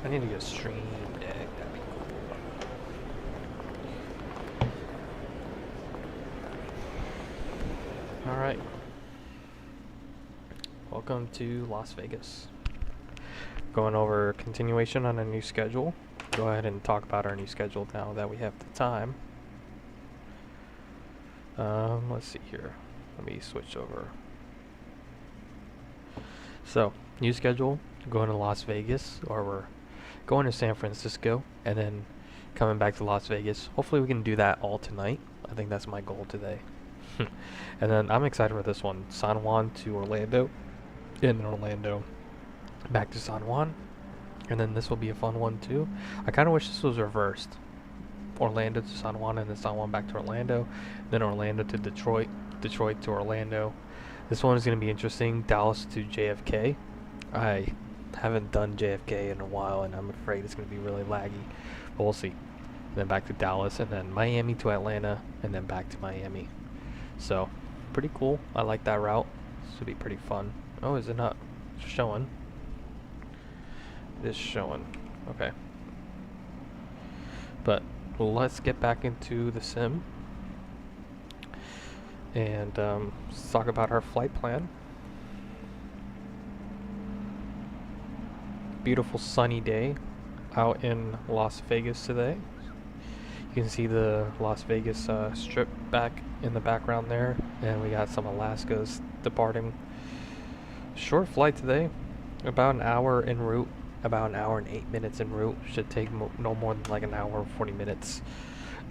I need to get a stream deck. That'd be cool. Alright. Welcome to Las Vegas. Going over continuation on a new schedule. Go ahead and talk about our new schedule now that we have the time. Let's see here. Let me switch over. So, new schedule, going to Las Vegas, or we're going to San Francisco, and then coming back to Las Vegas. Hopefully we can do that all tonight. I think that's my goal today. And then I'm excited for this one. San Juan to Orlando, in Orlando, back to San Juan. And then this will be a fun one too. I kind of wish this was reversed. Orlando to San Juan, and then San Juan back to Orlando, then Orlando to Detroit, Detroit to Orlando. This one is going to be interesting. Dallas to JFK. I haven't done JFK in a while, and I'm afraid it's going to be really laggy, but we'll see. Then back to Dallas, and then Miami to Atlanta, and then back to Miami. So, pretty cool. I like that route. This will be pretty fun. Oh, is it not showing? It is showing. Okay. But let's get back into the sim and let's talk about our flight plan. Beautiful sunny day out in Las Vegas today. You can see the Las Vegas strip back in the background there, and we got some Alaskas departing. Short flight today, about an hour en route, about an hour and 8 minutes en route. Should take no more than like an hour and 40 minutes,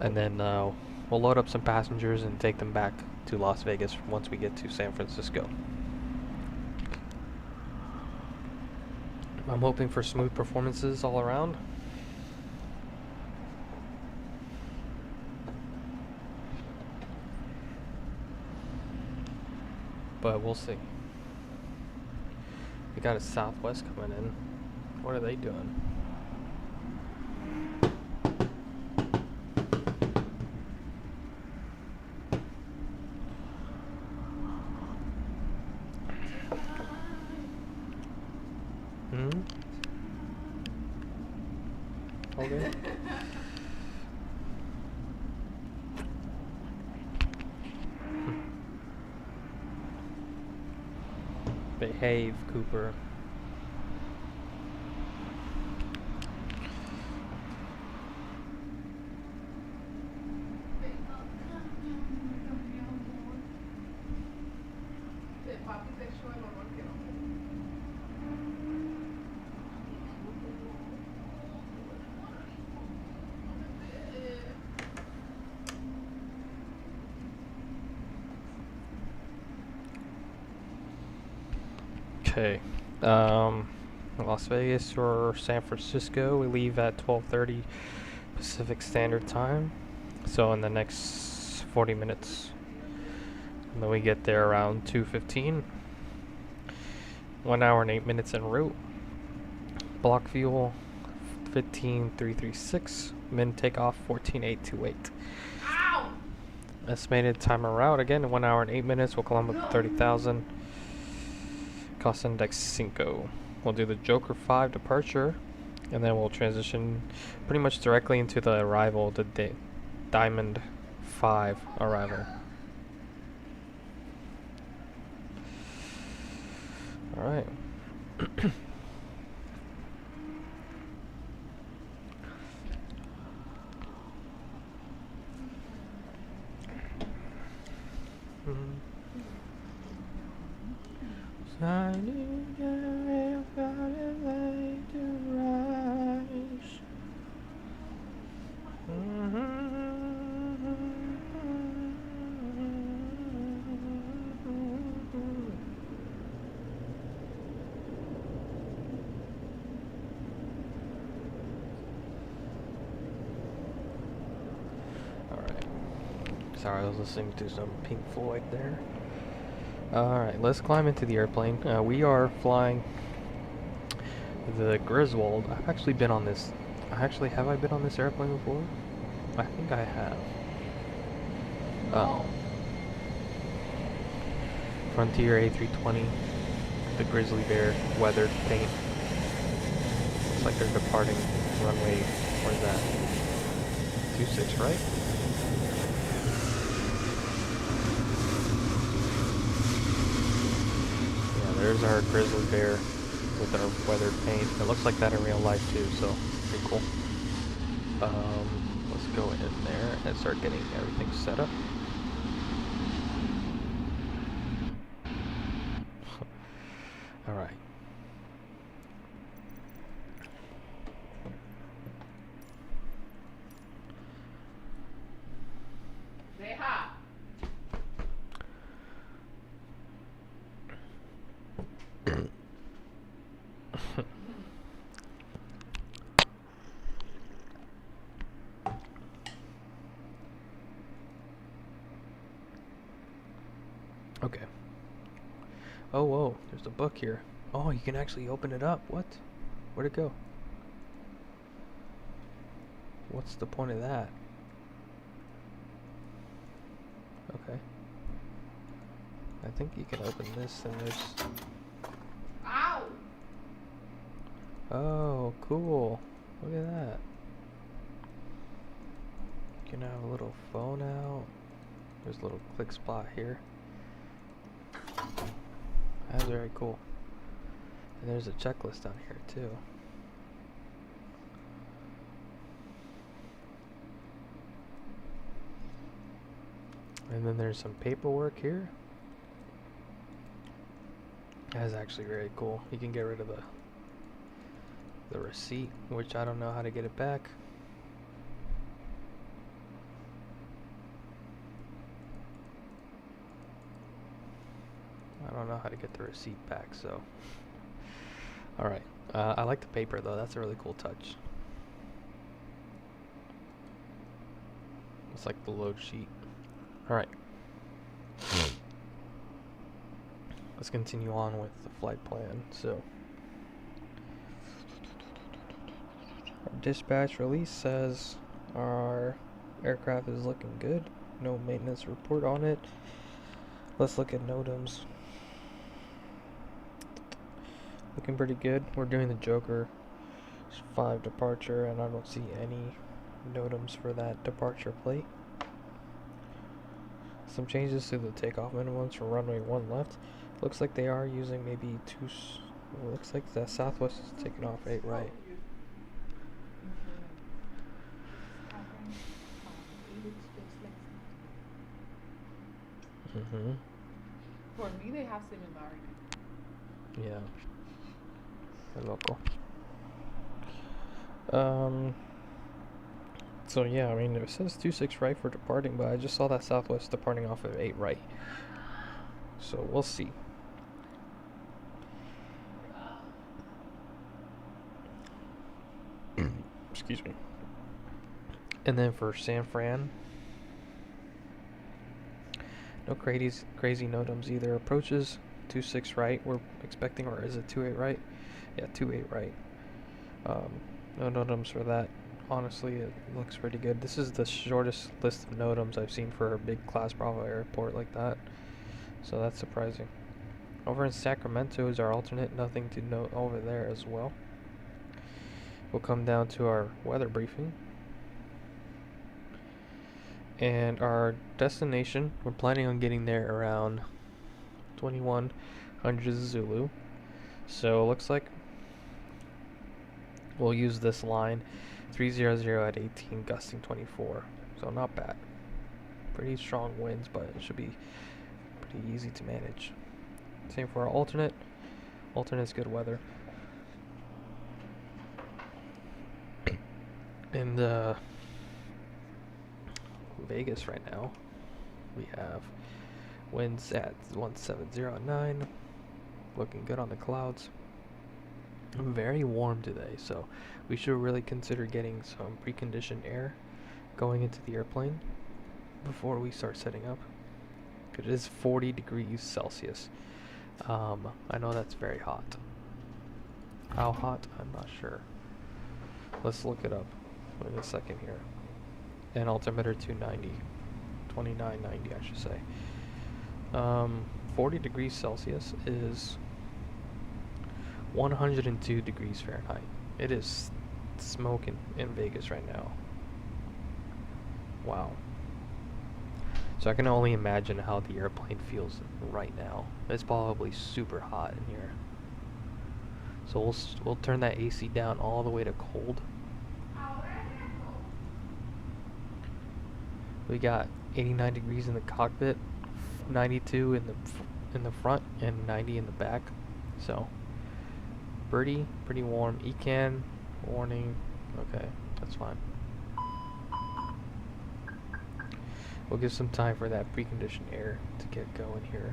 and then we'll load up some passengers and take them back to Las Vegas once we get to San Francisco. I'm hoping for smooth performances all around. But we'll see. We got a Southwest coming in. What are they doing? Okay. Behave, Cooper. Okay, Las Vegas or San Francisco, we leave at 12:30 Pacific Standard Time, so in the next 40 minutes, and then we get there around 2:15, 1 hour and 8 minutes en route, block fuel 15,336, min takeoff 14,828. Ow! Estimated time of route, again, 1 hour and 8 minutes, we'll climb up to 30,000. Cost index 5. We'll do the Joker 5 departure, and then we'll transition pretty much directly into the arrival, the Diamond 5 arrival. Alright. I knew the real God lay to rise. Alright. Sorry, I was listening to some Pink Floyd there. Alright, let's climb into the airplane. We are flying the Griswold. I've actually been on this. Have I been on this airplane before? I think I have. Frontier A320, the Grizzly Bear weathered paint. like they're departing runway, where's that? 26, right? Yeah, there's our grizzly bear with our weathered paint. It looks like that in real life too, so pretty cool. Let's go in there and start getting everything set up. Alright. Okay. Oh, whoa, there's a book here. Oh, you can actually open it up. What? Where'd it go? What's the point of that? Okay. I think you can open this and there's... Ow! Oh, cool. Look at that. You can have a little phone out. There's a little click spot here. That's very cool. And there's a checklist down here too. And then there's some paperwork here. That is actually very cool. You can get rid of the receipt, which I don't know how to get it back. I don't know how to get the receipt back, so. Alright. I like the paper though, that's a really cool touch. It's like the load sheet. Alright. Let's continue on with the flight plan. So, our dispatch release says our aircraft is looking good. No maintenance report on it. Let's look at NOTAMs. Looking pretty good. We're doing the Joker 5 departure, and I don't see any NOTAMs for that departure plate. Some changes to the takeoff minimums for runway 1 left. Looks like they are using maybe looks like the Southwest is taking off 8 right. Mm-hmm. For me, they have similarity. Yeah. They're local. So yeah, I mean, it says 26 right for departing, but I just saw that Southwest departing off of 8 right. So we'll see. Excuse me. And then for San Fran, no crazy NOTAMs either. Approaches 26 right, we're expecting, or is it 28 right? Yeah, 28 right. No NOTAMs for that. Honestly, it looks pretty good. This is the shortest list of NOTAMs I've seen for a big Class Bravo airport like that. So that's surprising. Over in Sacramento is our alternate. Nothing to note over there as well. We'll come down to our weather briefing. And our destination, we're planning on getting there around 2100 Zulu. So it looks like we'll use this line 300 at 18, gusting 24. So not bad. Pretty strong winds, but it should be pretty easy to manage. Same for our alternate. Alternate's good weather. In Vegas right now, we have winds at 170 at 9. Looking good on the clouds. Very warm today, so we should really consider getting some preconditioned air going into the airplane before we start setting up. It is 40 degrees Celsius. I know that's very hot. How hot? I'm not sure. Let's look it up in a second here. And altimeter 290. 2990, I should say. 40 degrees Celsius is 102 degrees Fahrenheit. It is smoking in Vegas right now. Wow. So I can only imagine how the airplane feels right now. It's probably super hot in here. So we'll turn that AC down all the way to cold. We got 89 degrees in the cockpit, 92 in the front, and 90 in the back. So pretty warm. Econ warning. Okay, that's fine. We'll give some time for that preconditioned air to get going here.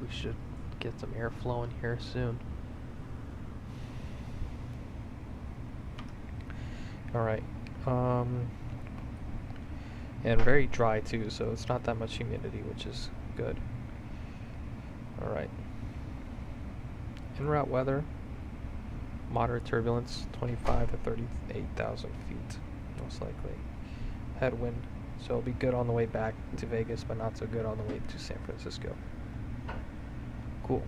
We should get some air flowing here soon. Alright. And very dry too, so it's not that much humidity, which is good. Alright. En route weather. Moderate turbulence, 25 to 38,000 feet, most likely. Headwind. So it'll be good on the way back to Vegas, but not so good on the way to San Francisco. Cool.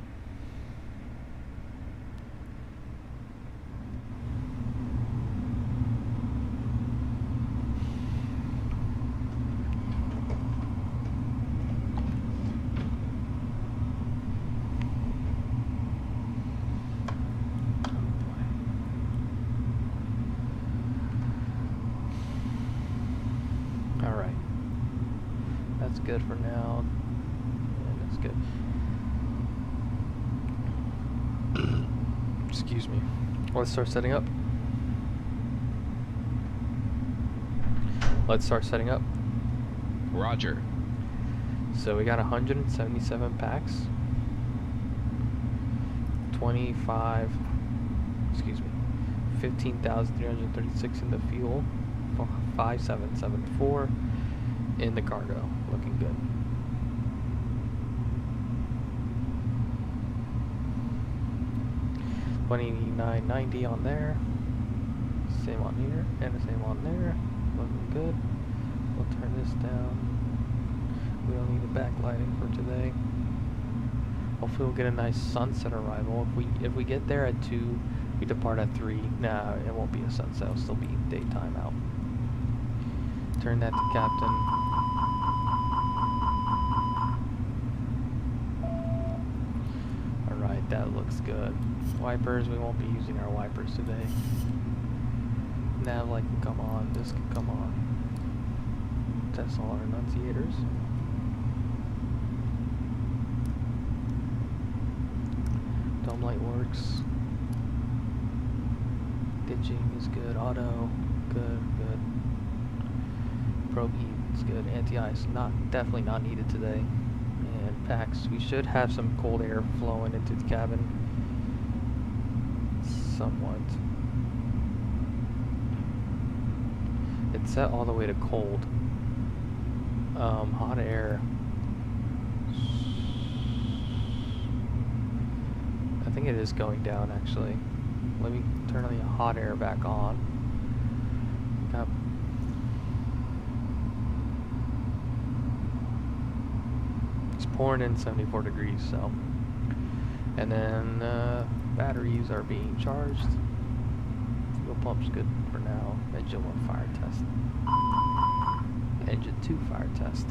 Alright. That's good for now. Yeah, that's good. Excuse me. Let's start setting up. Let's start setting up. Roger. So we got 177 packs. 15,336 in the fuel. 5774 in the cargo. Looking good. $29.90 on there. Same on here and the same on there. Looking good. We'll turn this down. We don't need the backlighting for today. Hopefully we'll get a nice sunset arrival. If we get there at 2, we depart at 3. Nah, it won't be a sunset. It'll still be daytime out. Turn that to captain. Alright, that looks good. Wipers, we won't be using our wipers today. Nav light can come on, this can come on. Test all our enunciators. Dome light works. Ditching is good. Auto, good. Probe heat is good. Anti-ice, definitely not needed today. And packs, we should have some cold air flowing into the cabin. Somewhat. It's set all the way to cold. Hot air. I think it is going down actually. Let me turn the hot air back on. Got pouring in 74 degrees, so. And then batteries are being charged. Fuel pump's good for now. Engine 1 fire test. Engine 2 fire test.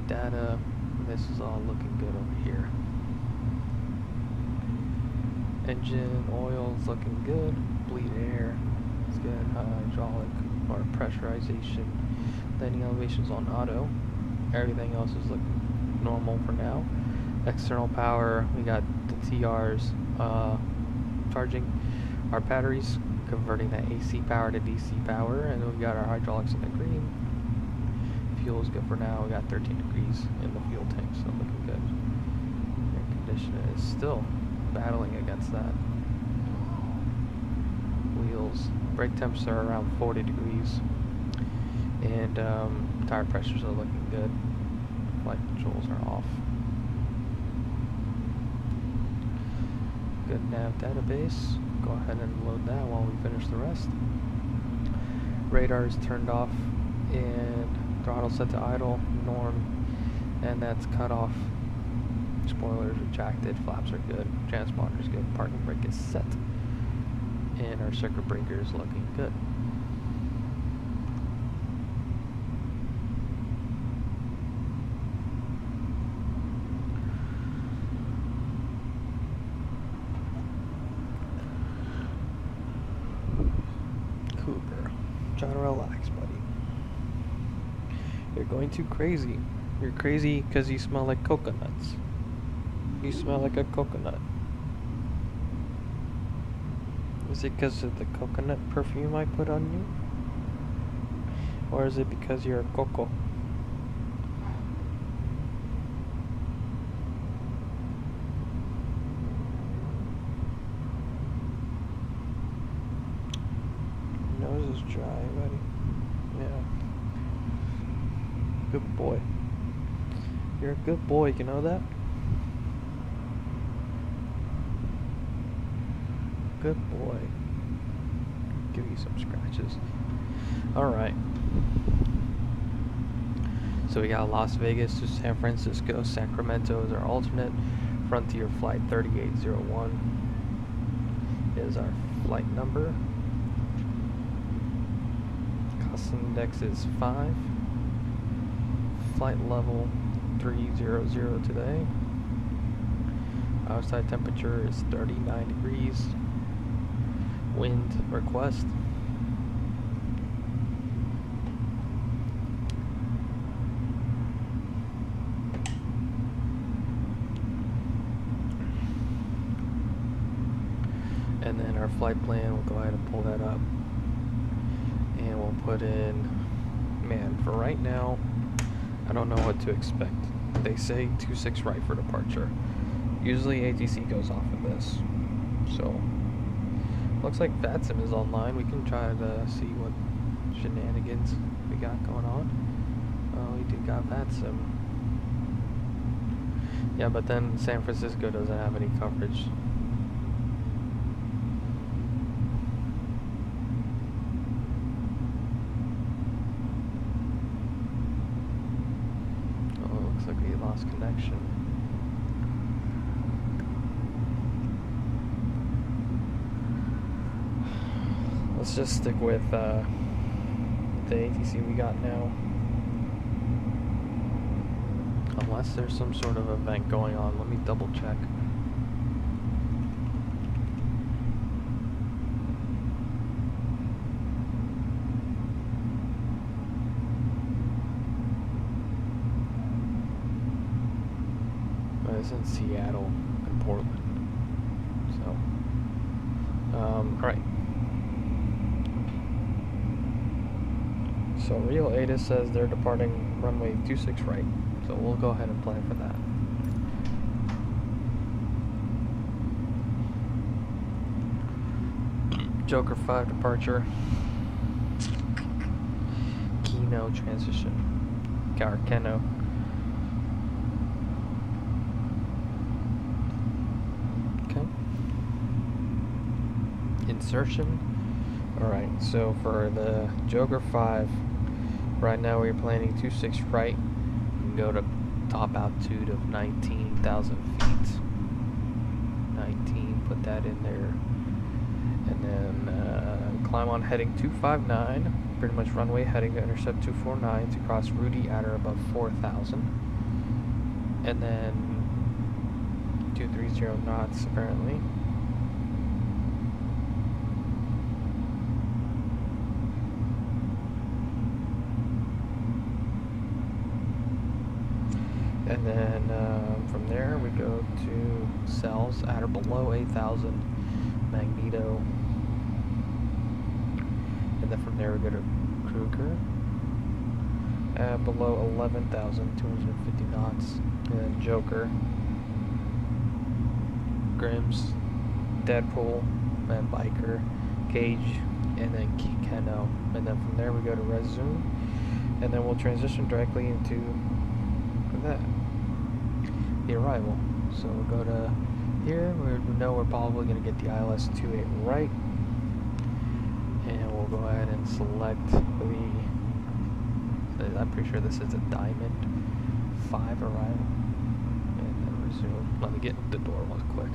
Data, this is all looking good over here. Engine oil is looking good. Bleed air is good. Hydraulic or pressurization. Landing elevations on auto. Everything else is looking normal for now. External power, we got the TRs charging our batteries, converting that AC power to DC power, and we got our hydraulics in the green. Fuel is good for now. We got 13 degrees in the fuel tank, so looking good. Air conditioner is still battling against that. Wheels, brake temps are around 40 degrees. And tire pressures are looking good. Flight controls are off. Good nav database. Go ahead and load that while we finish the rest. Radar is turned off and throttle set to idle, norm, and that's cut off. spoilers retracted, flaps are good, transponder's good, parking brake is set, and our circuit breaker is looking good. Cooper, try to relax, buddy. You're going too crazy. You're crazy because you smell like coconuts. You smell like a coconut. Is it because of the coconut perfume I put on you? Or is it because you're a coco? Your nose is dry, buddy. Yeah. Good boy. You're a good boy, you know that? Good boy. Give you some scratches. Alright. So we got Las Vegas to San Francisco. Sacramento is our alternate. Frontier Flight 3801 is our flight number. Cost index is 5. Flight level 300 today. Outside temperature is 39 degrees. Wind request. And then our flight plan, we'll go ahead and pull that up. And we'll put in, man, for right now, I don't know what to expect. They say 26 right for departure. Usually ATC goes off of this. So, looks like VATSIM is online. We can try to see what shenanigans we got going on. Oh, we do got VATSIM. Yeah, but then San Francisco doesn't have any coverage. Looks like we lost connection. Let's just stick with the ATC we got now. Unless there's some sort of event going on. Let me double check. It's in Seattle and Portland. So, alright. So Real ATA says they're departing runway 26 right. So we'll go ahead and plan for that. Joker 5 departure. Keno transition. Keno. Insertion. Alright, so for the Joker 5, right now we're planning 26 right. We can go to top altitude of 19,000 feet. 19, put that in there. And then climb on heading 259, pretty much runway heading to intercept 249 to cross Rudy at or above 4,000. And then 230 knots apparently. And then from there we go to cells at or below 8,000 Magneto. And then from there we go to Kruger at below 11,250 knots. And then Joker, Grims, Deadpool, and Biker, Gage, and then Keno. And then from there we go to Resume. And then we'll transition directly into that. The arrival. So we'll go to here. We know we're probably going to get the ILS 28 right. And we'll go ahead and select the, I'm pretty sure this is a Diamond 5 arrival. And then we're soon. Let me get the door real quick.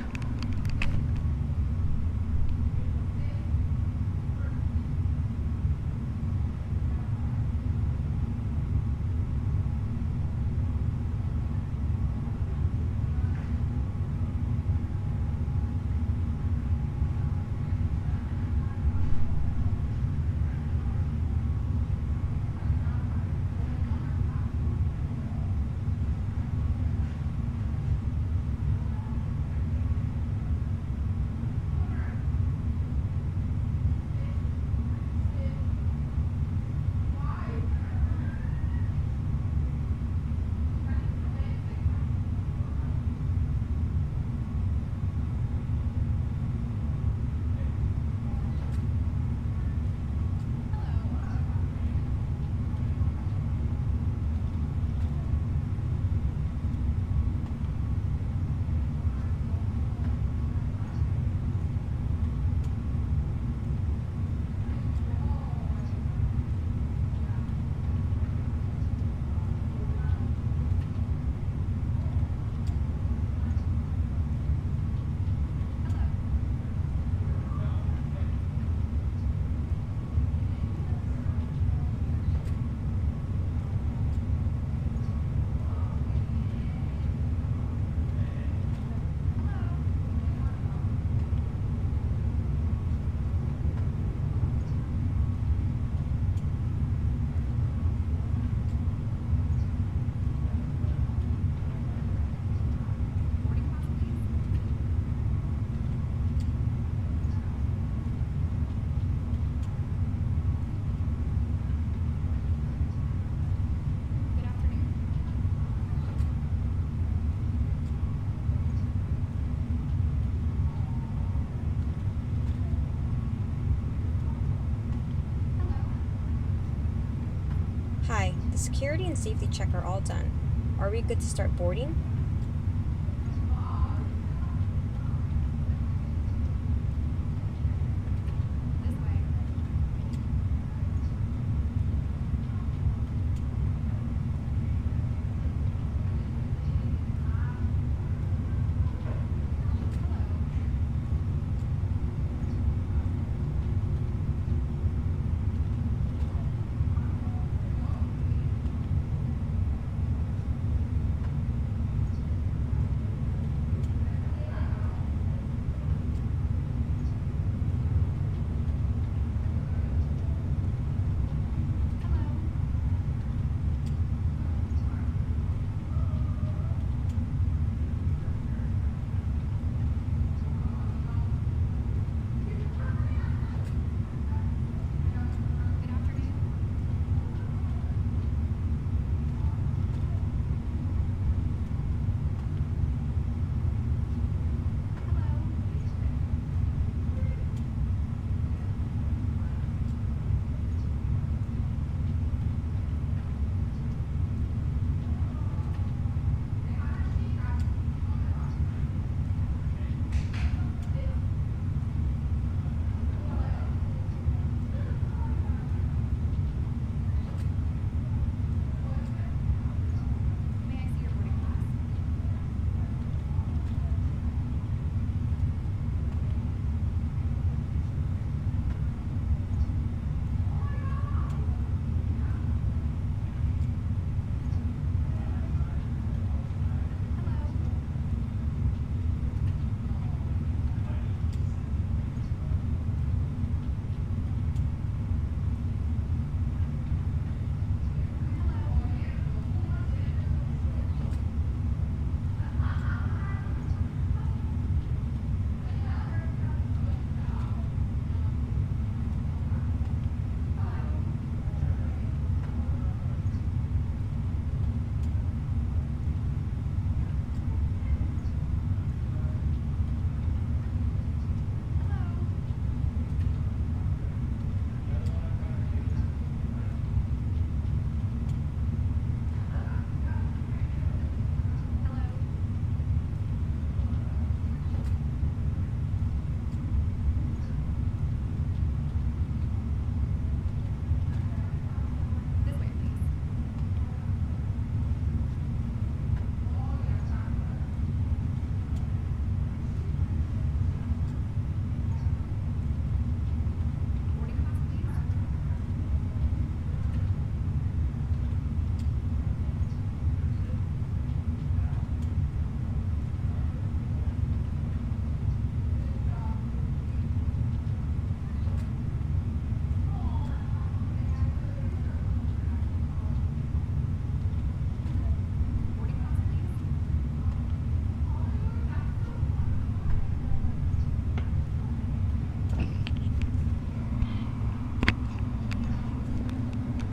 Hi, the security and safety check are all done. Are we good to start boarding?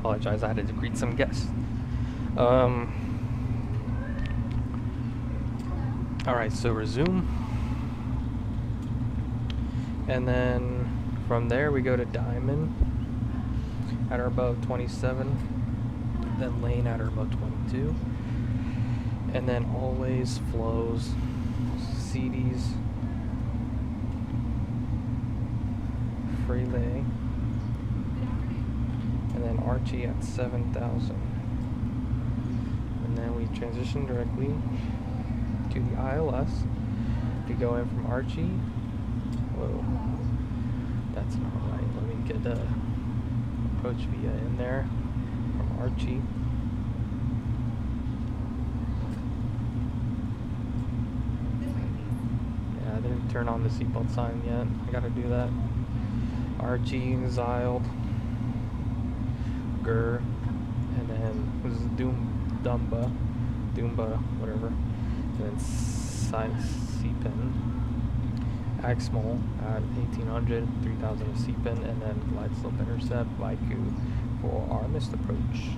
apologize, I had to greet some guests. Alright, so resume. And then from there we go to Diamond at or above 27. Then Lane at or above 22. And then always flows, CDs, Freelay, and then Archie at 7,000. And then we transition directly to the ILS. We go in from Archie. Whoa, that's not right. Let me get the approach via in there from Archie. Yeah, I didn't turn on the seatbelt sign yet. I gotta do that. Archie, Ziled, Gur, and then this is Doomba, whatever, and then C-Pin, Axmal at 1800, 3000 of C-Pin, and then Glide Slope Intercept, Vaiku for our missed approach.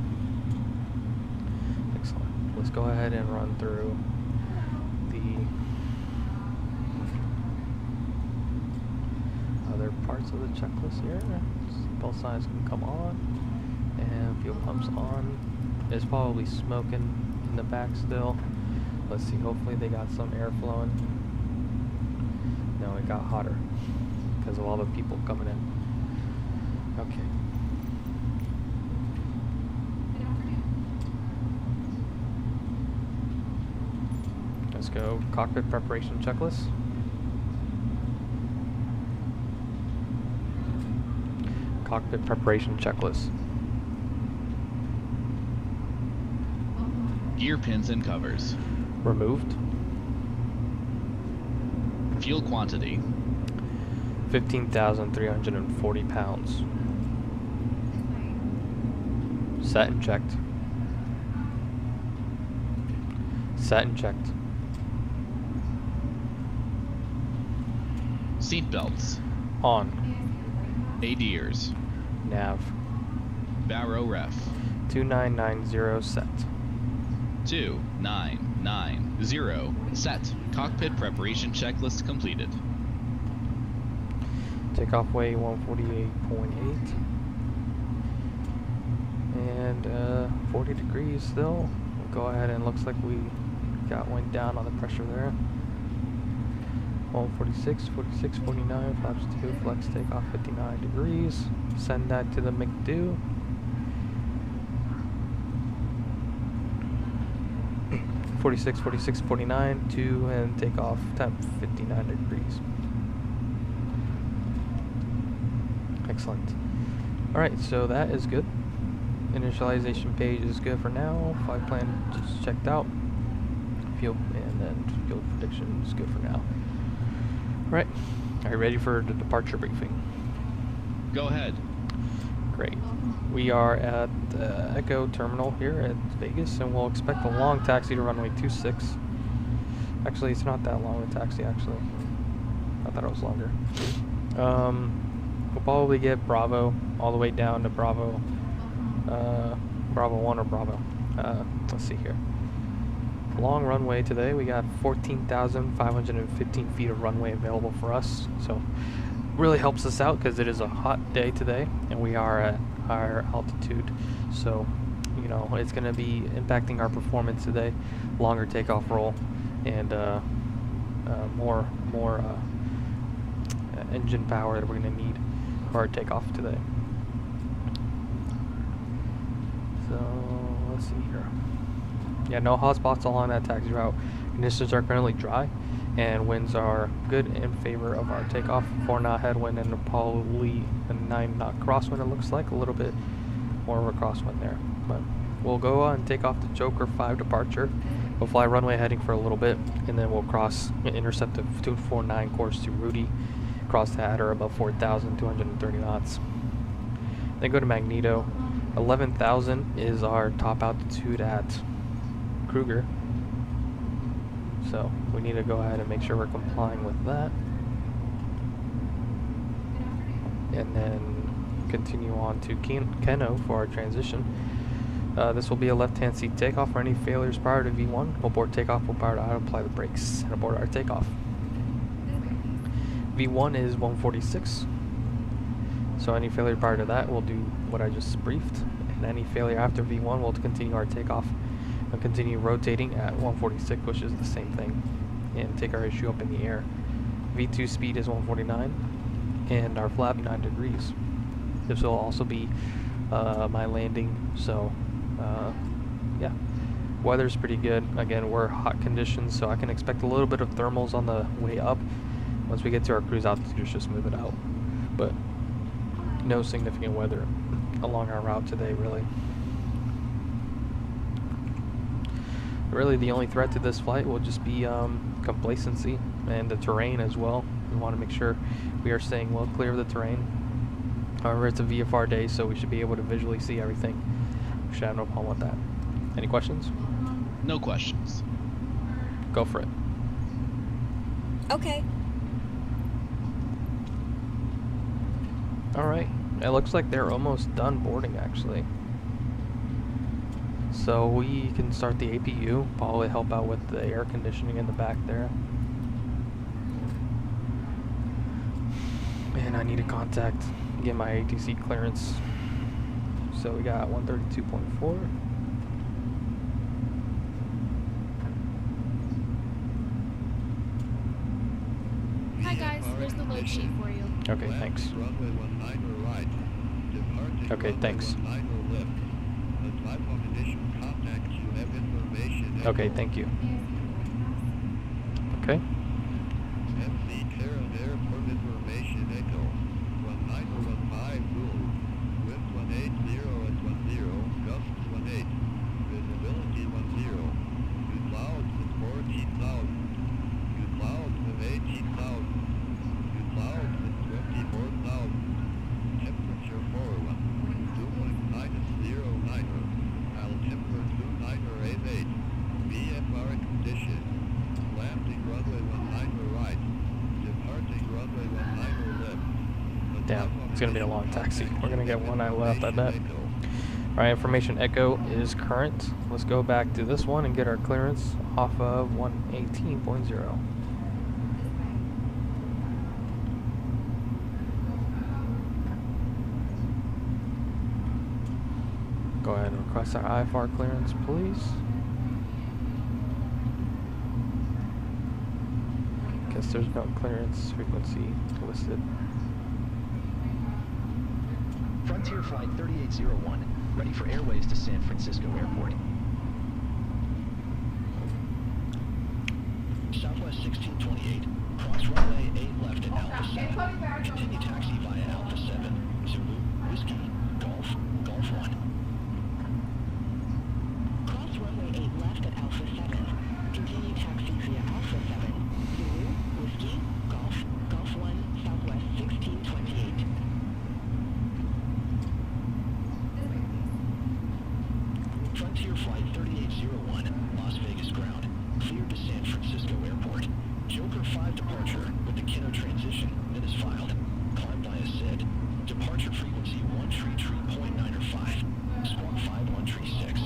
Excellent. Let's go ahead and run through the other parts of the checklist here. Seatbelt signs can come on, and fuel pumps on. It's probably smoking in the back still. Let's see, hopefully they got some air flowing. No, it got hotter because of all the people coming in. Okay. Let's go cockpit preparation checklist. Cockpit preparation checklist. Gear pins and covers. Removed. Fuel quantity. 15,340 pounds. Set and checked. Set and checked. Seat belts. On. ADIRS. Nav. Barrow ref. 2990 set. 2990 set. Cockpit preparation checklist completed. Takeoff weight 148.8. And 40 degrees still. We'll go ahead and looks like we went down on the pressure there. 146, 46, 49, flaps 2, flex takeoff 59 degrees. Send that to the McDo. 46, 46, 49, 2, and take off temp 59 degrees. Excellent. Alright, so that is good. Initialization page is good for now. Flight plan just checked out. Fuel, and then fuel prediction is good for now. Alright, are you ready for the departure briefing? Go ahead. Great. We are at the Echo Terminal here at Vegas, and we'll expect a long taxi to runway 26. Actually, it's not that long a taxi, actually. I thought it was longer. We'll probably get Bravo all the way down to Bravo, Bravo 1 or Bravo. Let's see here. Long runway today. We got 14,515 feet of runway available for us. So really helps us out because it is a hot day today and we are at higher altitude. So, you know, it's going to be impacting our performance today. Longer takeoff roll and more engine power that we're going to need for our takeoff today. So let's see here. Yeah, no hot spots along that taxi route. Conditions are currently dry, and winds are good in favor of our takeoff. 4-knot headwind and probably a 9-knot crosswind. It looks like a little bit more of a crosswind there, but we'll go on and take off the Joker 5 departure. We'll fly runway heading for a little bit, and then we'll cross intercept the 249 course to Rudy, cross that or above 4,230 knots. Then go to Magneto. 11,000 is our top altitude at Kruger, so we need to go ahead and make sure we're complying with that. And then continue on to Keno for our transition. This will be a left-hand seat takeoff. For any failures prior to V1, abort takeoff, we'll power to auto apply the brakes and abort our takeoff. V1 is 146. So any failure prior to that, we'll do what I just briefed. And any failure after V1, we'll continue our takeoff and continue rotating at 146, which is the same thing, and take our issue up in the air. V2 speed is 149, and our flap 9 degrees. This will also be my landing, so yeah. Weather's pretty good. Again, we're hot conditions, so I can expect a little bit of thermals on the way up. Once we get to our cruise altitude, just smooth it out. But no significant weather along our route today, really. Really, the only threat to this flight will just be complacency and the terrain as well. We want to make sure we are staying well clear of the terrain. However, it's a VFR day, so we should be able to visually see everything. We should have no problem with that. Any questions? No questions. Go for it. Okay. Alright, it looks like they're almost done boarding, actually. So we can start the APU, probably help out with the air conditioning in the back there. And I need to get my ATC clearance. So we got 132.4. Hi guys, there's the load sheet for you. Okay, thanks. Okay, thanks. Okay, thank you. Okay. Damn, it's gonna be a long taxi. We're gonna get 1 eye left, I bet. Alright, information echo is current. Let's go back to this one and get our clearance off of 118.0. Go ahead and request our IFR clearance, please. Guess there's no clearance frequency listed. Frontier Flight 3801, ready for airways to San Francisco Airport. Southwest 1628, cross runway 8 left at Alpha 7. Continue taxi via Alpha 7, Zulu, Whiskey, Golf, Golf 1. Cross runway 8 left at Alpha 7. Continue taxi via Alpha 7, Zulu, Whiskey, Golf, Golf 1, Southwest 1628. Frontier Flight 3801, Las Vegas ground. Cleared to San Francisco Airport. Joker 5 departure with the Keno transition that is filed. Climb by a SID. Departure frequency 133.905. Squawk 5136.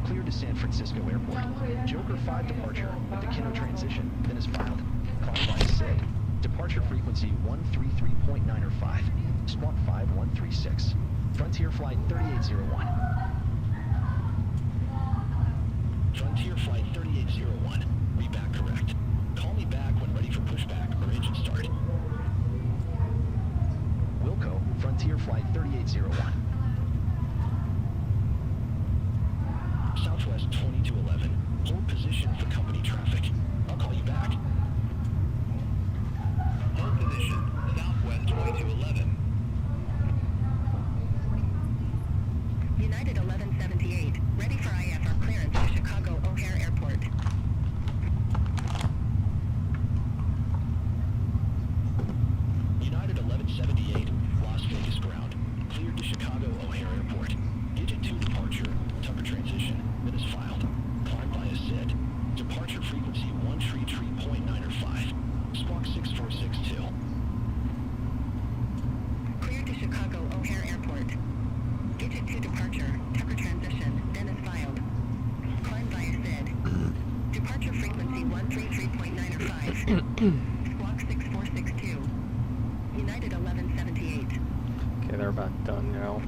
Cleared to San Francisco Airport. Joker 5 departure with the Keno transition that is filed. Climb by a SID. Departure frequency 133.905. Squawk 5136. Frontier Flight 3801. Frontier Flight 3801. Read back correct. Call me back when ready for pushback or engine start. Wilco, Frontier Flight 3801. Southwest 2211. Hold position for company traffic. I'll call you back. Hold position. Southwest 2211. United 1178, ready for IFR clearance to Chicago O'Hare Airport. United 1178, Las Vegas ground. Cleared to Chicago O'Hare Airport. Digit 2 departure, Tucker transition, that is filed. Climb by a SID. Departure frequency 133.905. Squawk 6462. they're about done now.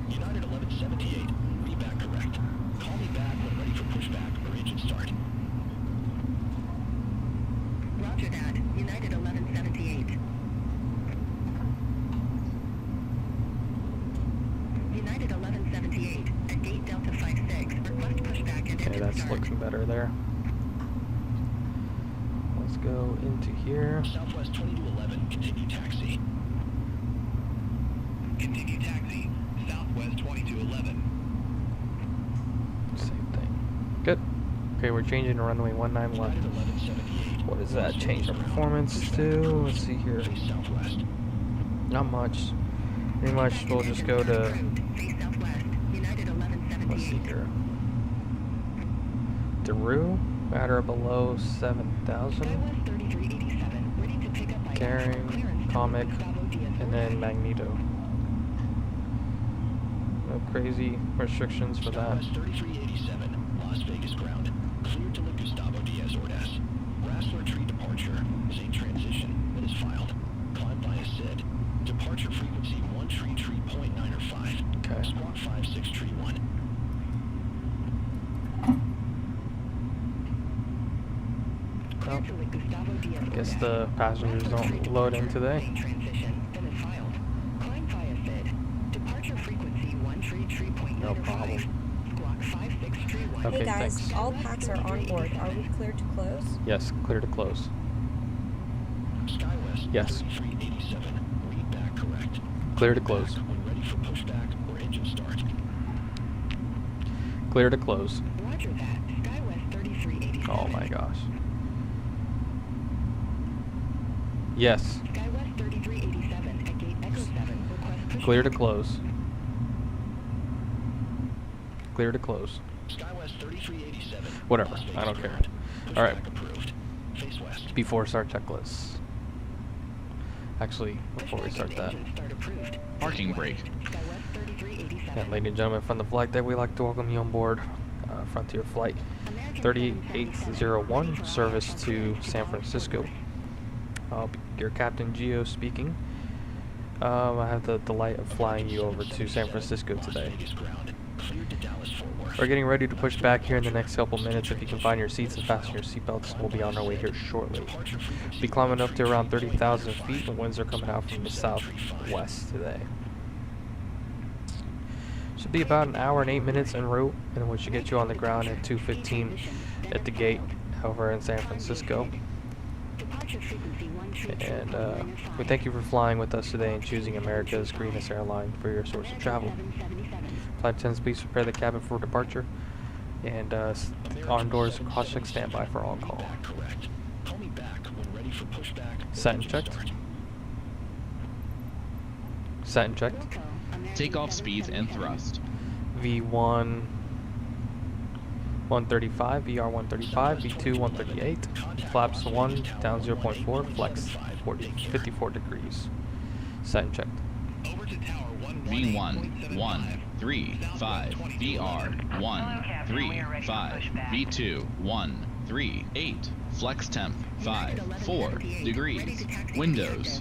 United 1178, read back correct. Call me back when ready for pushback or engine start. Roger that. United 1178. United 1178 at gate Delta 56. Request pushback and Okay, engine that's start. looking better there. Let's go into here. Southwest 2211, continue taxi. Continue taxi, Southwest 2211. Same thing. Good. Okay, we're changing to runway 19 left. United 1178. What does that change our performance to? Let's see here. Face southwest. Not much. Pretty much we'll just go to, Face southwest. United let's see 1178. here. Daru, at or below 7,000. Skywest 3387, ready to pick up by Caring, clearance. Comic, Gustavo Diaz and then Magneto. No crazy restrictions for that. Southwest 3387, Las Vegas ground. Cleared to the Gustavo Diaz Ordaz. Rassler Tree departure is a transition that is filed. Climb via SID. Departure frequency 133.905. Okay. Squawk 56 tree 1. Well, to the Gustavo Diaz I guess Ordaz. the passengers don't load in today. Transition that is filed. Climb via SID. Departure frequency 133.905. No problem. Squawk 56 tree 1. Okay, Hey guys, thanks. all packs are on board. Are we clear to close? Yes, clear to close. Skywest Yes. 3387. Read back correct. Clear to Back close. when ready for pushback or engine start. Clear to close. Roger that. Skywest 3387. Oh my gosh. Yes. Skywest 3387 at gate Echo 7. Request push. Clear to close. Clear to close. Skywest 3387. Whatever, Las I Vegas don't care. ground. All right. Pushback approved. Face west. Before start checklists. Actually, before we Pushback start and that. engine start approved. Parking Face brake. west. Skywest 3387. Yeah, ladies and gentlemen, from the flight deck, we'd like to welcome you on board Frontier Flight American 3801, service to San Francisco. Your Captain Geo speaking. I have the delight of flying you over to San Francisco today. Vegas ground. Cleared to Dallas Fort Worth. We're getting ready to push back here in the next couple minutes. If you can find your seats and fasten your seatbelts, we'll be on our way here shortly. Departure frequency We'll be climbing up to around 30,000 feet, and winds are coming out from the southwest today. Should be about an hour and 8 minutes en route, and we should get you on the ground at 2:15 at the gate over in San Francisco. Departure frequency And we thank you for flying with us today and choosing America's greenest airline for your source of travel. Flight attendants, please prepare the cabin for departure. And on doors, caution standby for on call. Back correct. Call me back when ready for pushback. or Set and engine checked. start. Set and checked. Takeoff speeds and thrust. V1 135, VR 135, V2 138, flaps 1 down 0.4, flex 54 degrees. Set and checked. Over to tower V1 135, VR 135, V2 138, flex temp 54 degrees. Windows.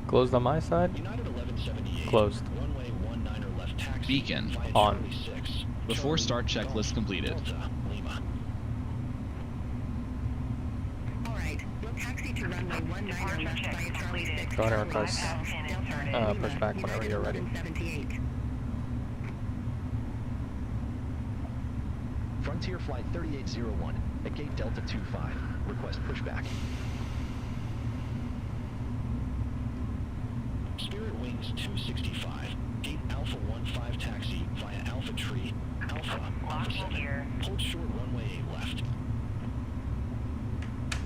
Closed on my side. United 1178. Closed. Runway 19 left taxi. Beacon via on. Charlie 6. Before start checklist completed. Delta, Lima. All right. We'll taxi to runway 19 left via Charlie 6. Go ahead and request push back whenever you're ready. 1178. Frontier Flight 3801 at gate Delta 25. Request pushback. Spirit Wings 265. Gate Alpha 15 taxi via Alpha Tree. Alpha 7. Hold short runway 8 left.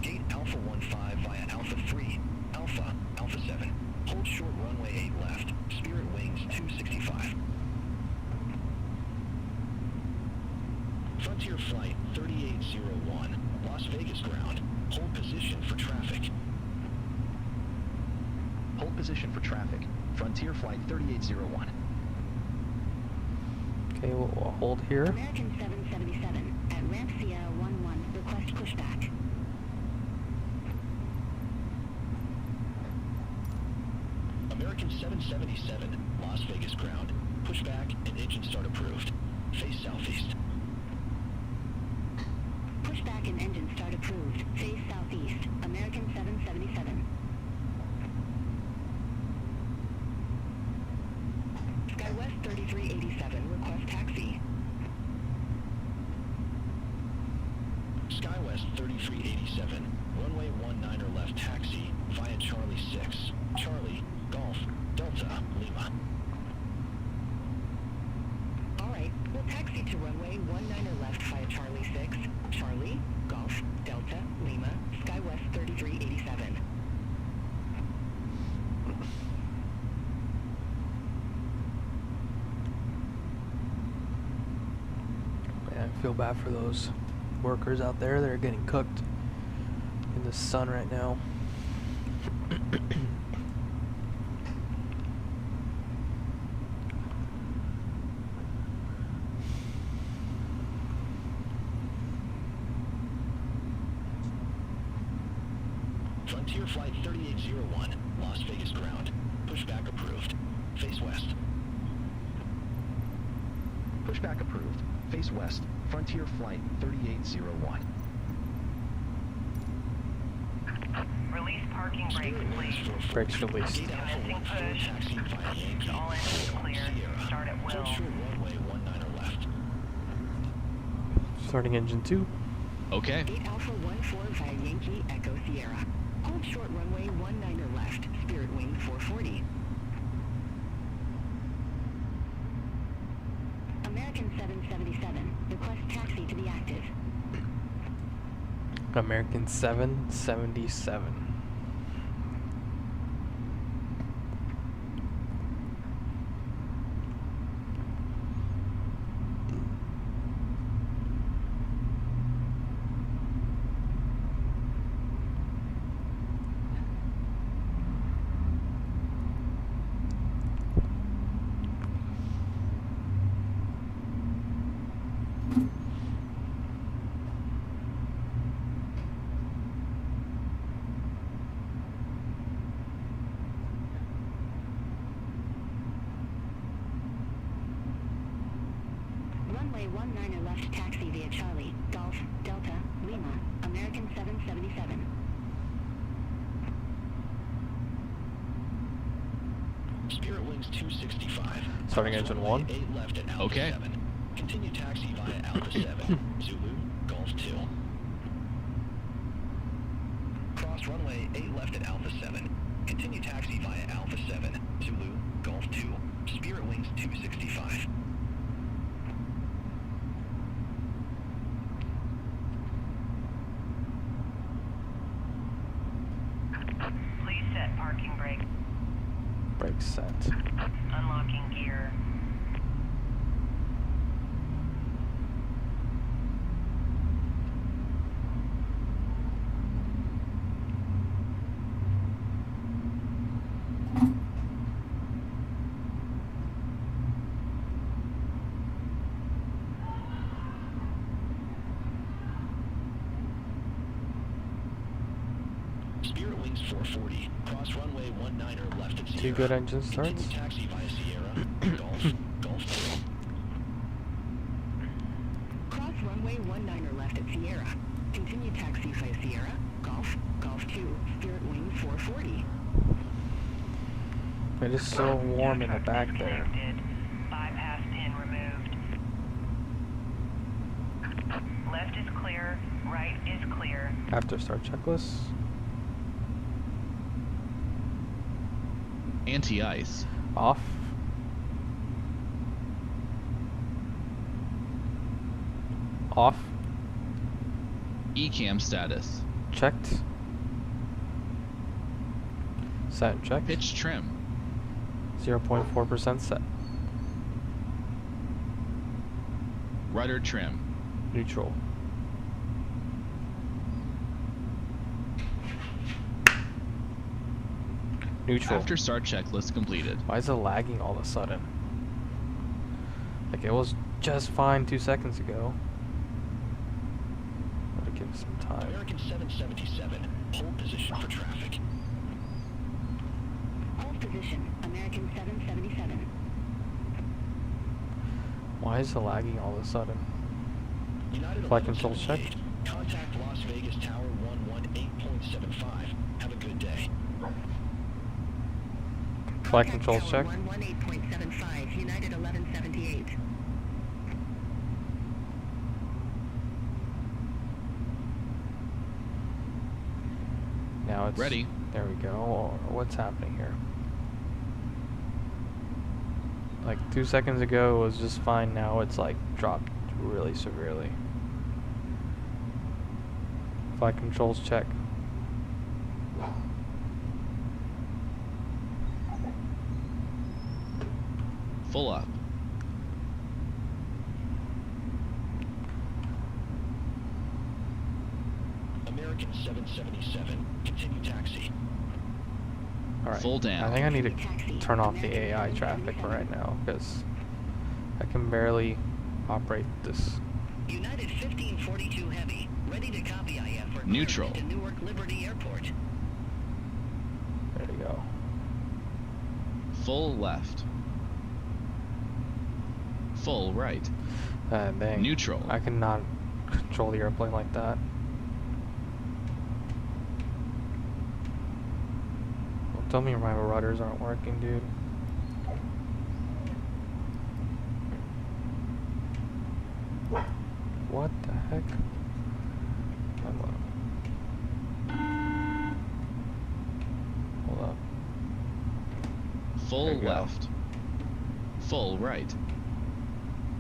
Gate Alpha 15 via Alpha 3. Alpha 7. Hold short runway 8 left. Spirit Wings 265. Frontier Flight 3801, Las Vegas ground. Hold position for traffic. Hold position for traffic. Frontier Flight 3801. Okay, we'll hold here. American 777 at ramp Sierra 11. Request pushback. American 777, Las Vegas ground. Pushback and engine start approved. Face southeast. Pushback and engine start approved. Face southeast. American 777. SkyWest 3387, request taxi. SkyWest 3387, runway 19er left taxi via Charlie 6. Charlie, Golf, Delta, Lima. Alright, we'll taxi to runway 19er left via Charlie 6. Charlie, Golf, Delta, Lima, SkyWest 3387. Man, I feel bad for those workers out there that are getting cooked in the sun right now. Frontier Flight 3801, Las Vegas ground. Pushback approved. Face west. Pushback approved. Face west. Frontier Flight 3801. Release parking brakes, please. Brakes released. Commencing push. All engines clear. Start at will. Short runway 19er left. Starting engine 2. Okay. 8 Alpha 14 via Yankee Echo Sierra. Hold short runway 19er left. Spirit wing 440. American 777. Request taxi to be active. American 777. Runway 19er left taxi via Charlie, Golf, Delta, Lima, American 777. Spirit wings 265. Starting engine 1. 8 left at Alpha Okay. 7. Continue taxi via Alpha 7. Zulu, Golf 2. Cross runway 8 left at Alpha 7. Continue taxi via Alpha 7. Zulu, Golf 2. Spirit wings 265. Please set parking brake. Brakes set. Unlocking gear. Spirit wings 440. Cross runway 19er left at Sierra. 2 good engine starts. Continue taxi via Sierra. Golf, Golf 2. Cross runway 19er left at Sierra. Continue taxi via Sierra, Golf, Golf 2, Spirit wing 440. It is so warm in the back there. Connected. Bypass pin removed. Left is clear. Right is clear. After start checklist. Anti-ice. Off. Off. ECAM status. Checked. Set and checked. Pitch trim. 0.4% set. Rudder trim. Neutral. Neutral. After start checklist completed. Why is it lagging all of a sudden? Like it was just fine 2 seconds ago. Gotta give it some time. American 777. Hold position for traffic. Hold lost position. American 777. Why is it lagging all of a sudden? United Flight control check. 1178. Contact Las Vegas Tower 118.75. Have a good day. Flight controls check. 118.75. United 1178. Now it's Ready. There we go. What's happening here? Like 2 seconds ago it was just fine. Now it's like dropped really severely. Flight controls check. Full up. American 777. Continue taxi. All right. Full down. I think I need to turn off the AI traffic right now because I can barely operate this. United 1542 Heavy. Ready to copy IF for Neutral. to Newark Liberty Airport. There we go. Full left. Full right. Dang. Neutral. I cannot control the airplane like that. Don't tell me my rudders aren't working, dude. What the heck? Hold up. Full There you go. left. Full right.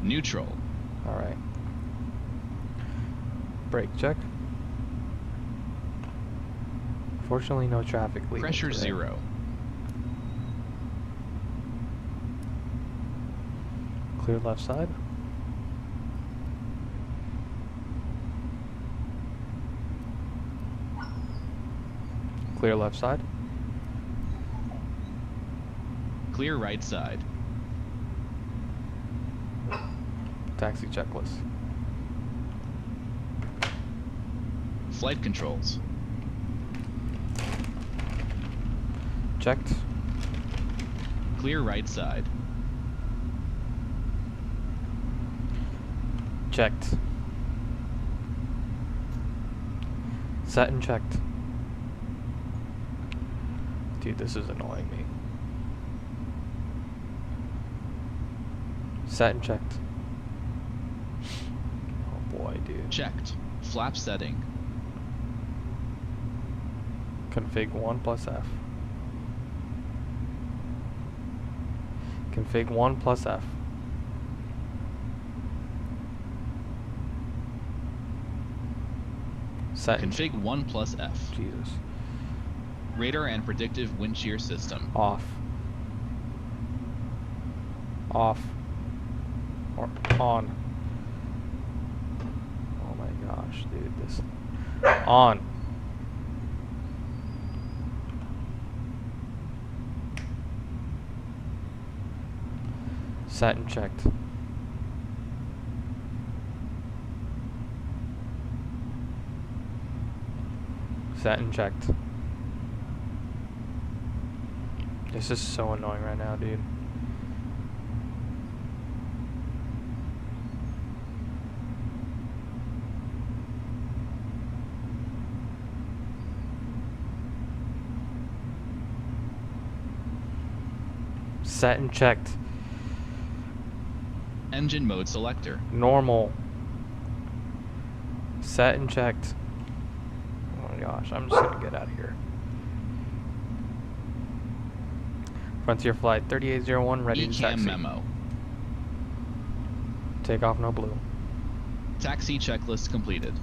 Neutral. Alright. Brake check. Fortunately, no traffic leaving Pressure today. 0. Clear left side. Clear left side. Clear right side. Taxi checklist. Flight controls. Checked. Clear right side. Checked. Set and checked. Dude, this is annoying me. Set and checked. Oh boy, dude. Checked. Flap setting. Config 1 plus F. Config 1 plus F. Set. Config 1 plus F. Jesus. Radar and predictive wind shear system. Off. Off. Or on. Oh my gosh, dude, this. On. Set and checked. Set and checked. This is so annoying right now, dude. Set and checked. Engine mode selector. Normal. Set and checked. Oh my gosh, I'm just gonna get out of here. Frontier flight 3801 ready to ECAM taxi. memo. Takeoff no blue. Taxi checklist completed.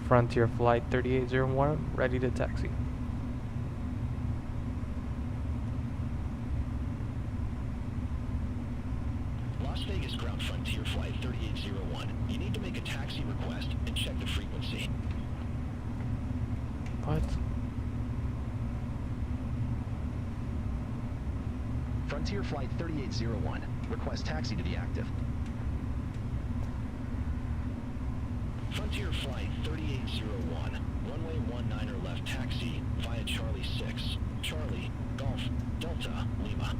Frontier flight 3801 ready to taxi. Las Vegas ground Frontier flight 3801. You need to make a taxi request and check the frequency. What? Frontier flight 3801. Request taxi to be active. Frontier Flight 3801, runway 19er left taxi via Charlie 6, Charlie, Golf, Delta, Lima.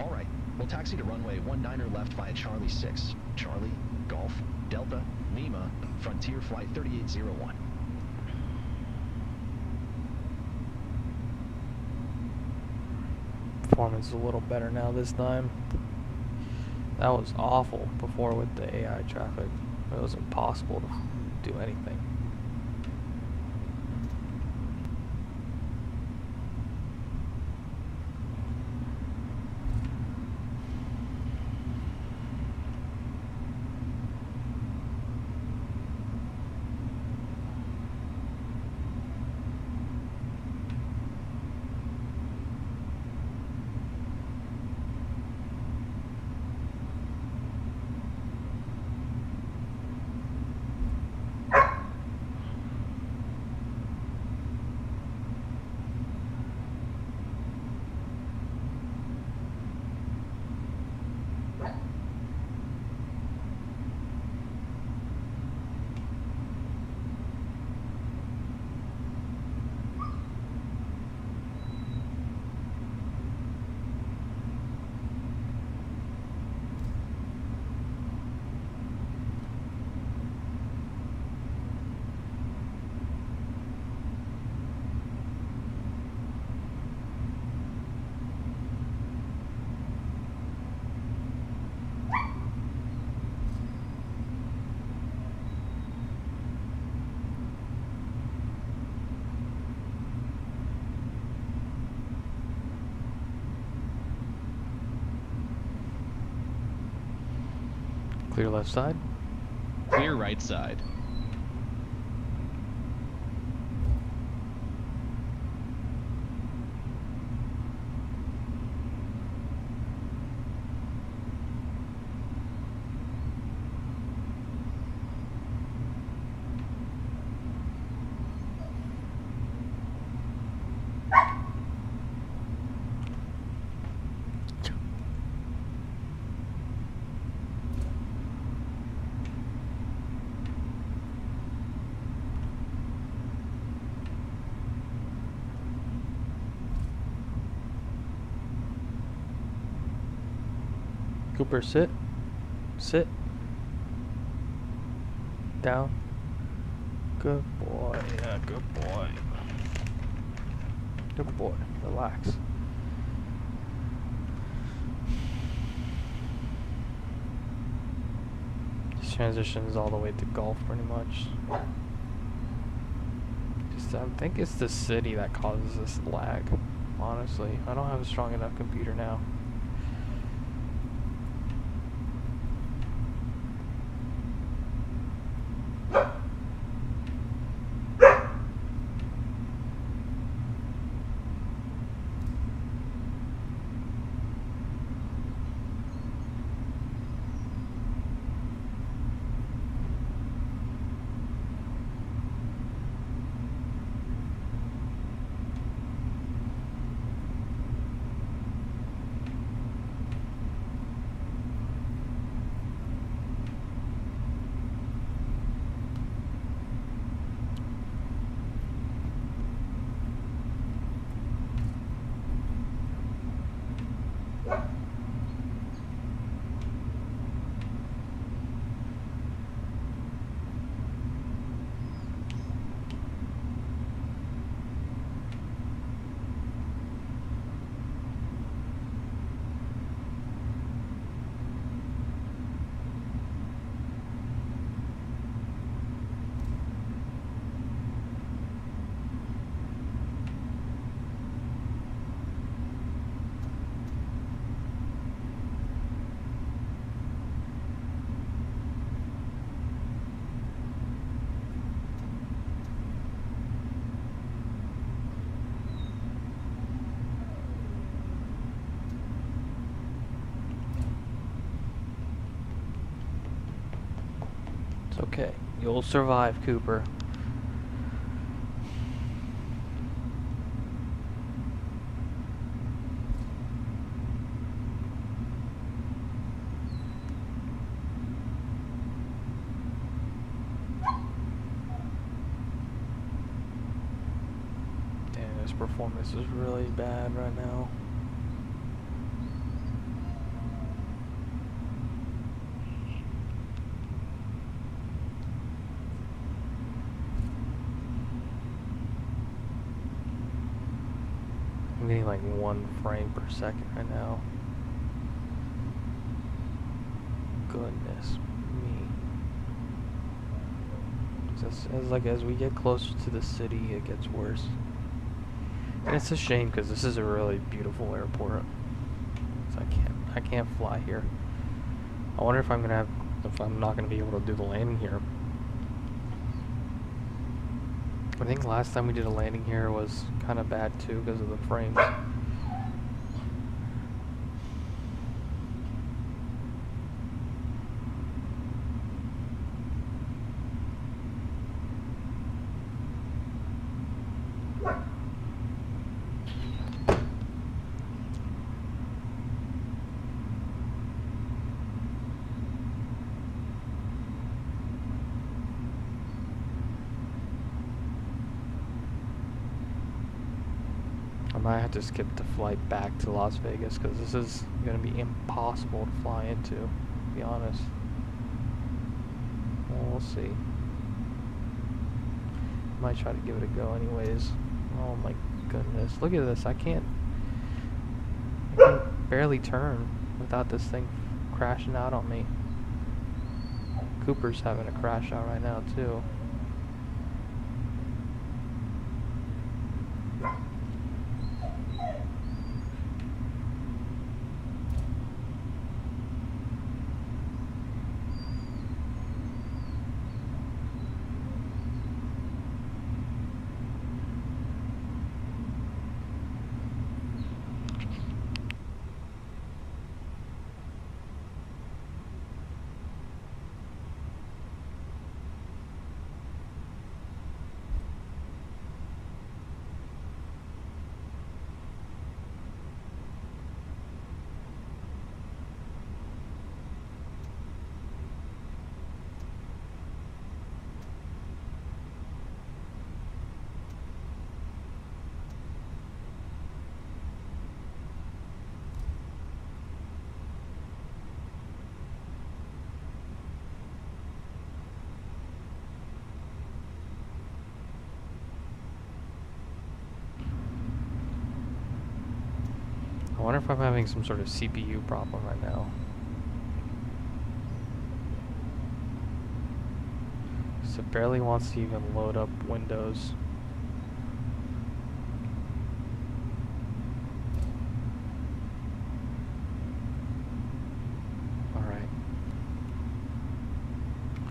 All right, we'll taxi to runway 19er left via Charlie 6, Charlie, Golf, Delta, Lima, Frontier Flight 3801. Performance is a little better now this time. That was awful before with the AI traffic. It was impossible to do anything. Clear left side. Clear right side. Cooper, sit. Sit. Down. Good boy. Yeah, good boy. Good boy. Relax. This transition is all the way to golf pretty much. Just, I think it's the city that causes this lag. Honestly, I don't have a strong enough computer now. Okay, you'll survive, Cooper. performance is really bad right now. I'm getting like 1 frame per second right now. Goodness me. As we get closer to the city, it gets worse. And it's a shame because this is a really beautiful airport. So I can't fly here. I wonder if I'm not gonna be able to do the landing here. I think last time we did a landing here was kind of bad too because of the frames. I might have to skip the flight back to Las Vegas because this is going to be impossible to fly into, to be honest. Well, we'll see. Might try to give it a go anyways. Oh my goodness. Look at this. I can barely turn without this thing crashing out on me. Cooper's having a crash out right now too. I wonder if I'm having some sort of CPU problem right now. So it barely wants to even load up Windows. Alright.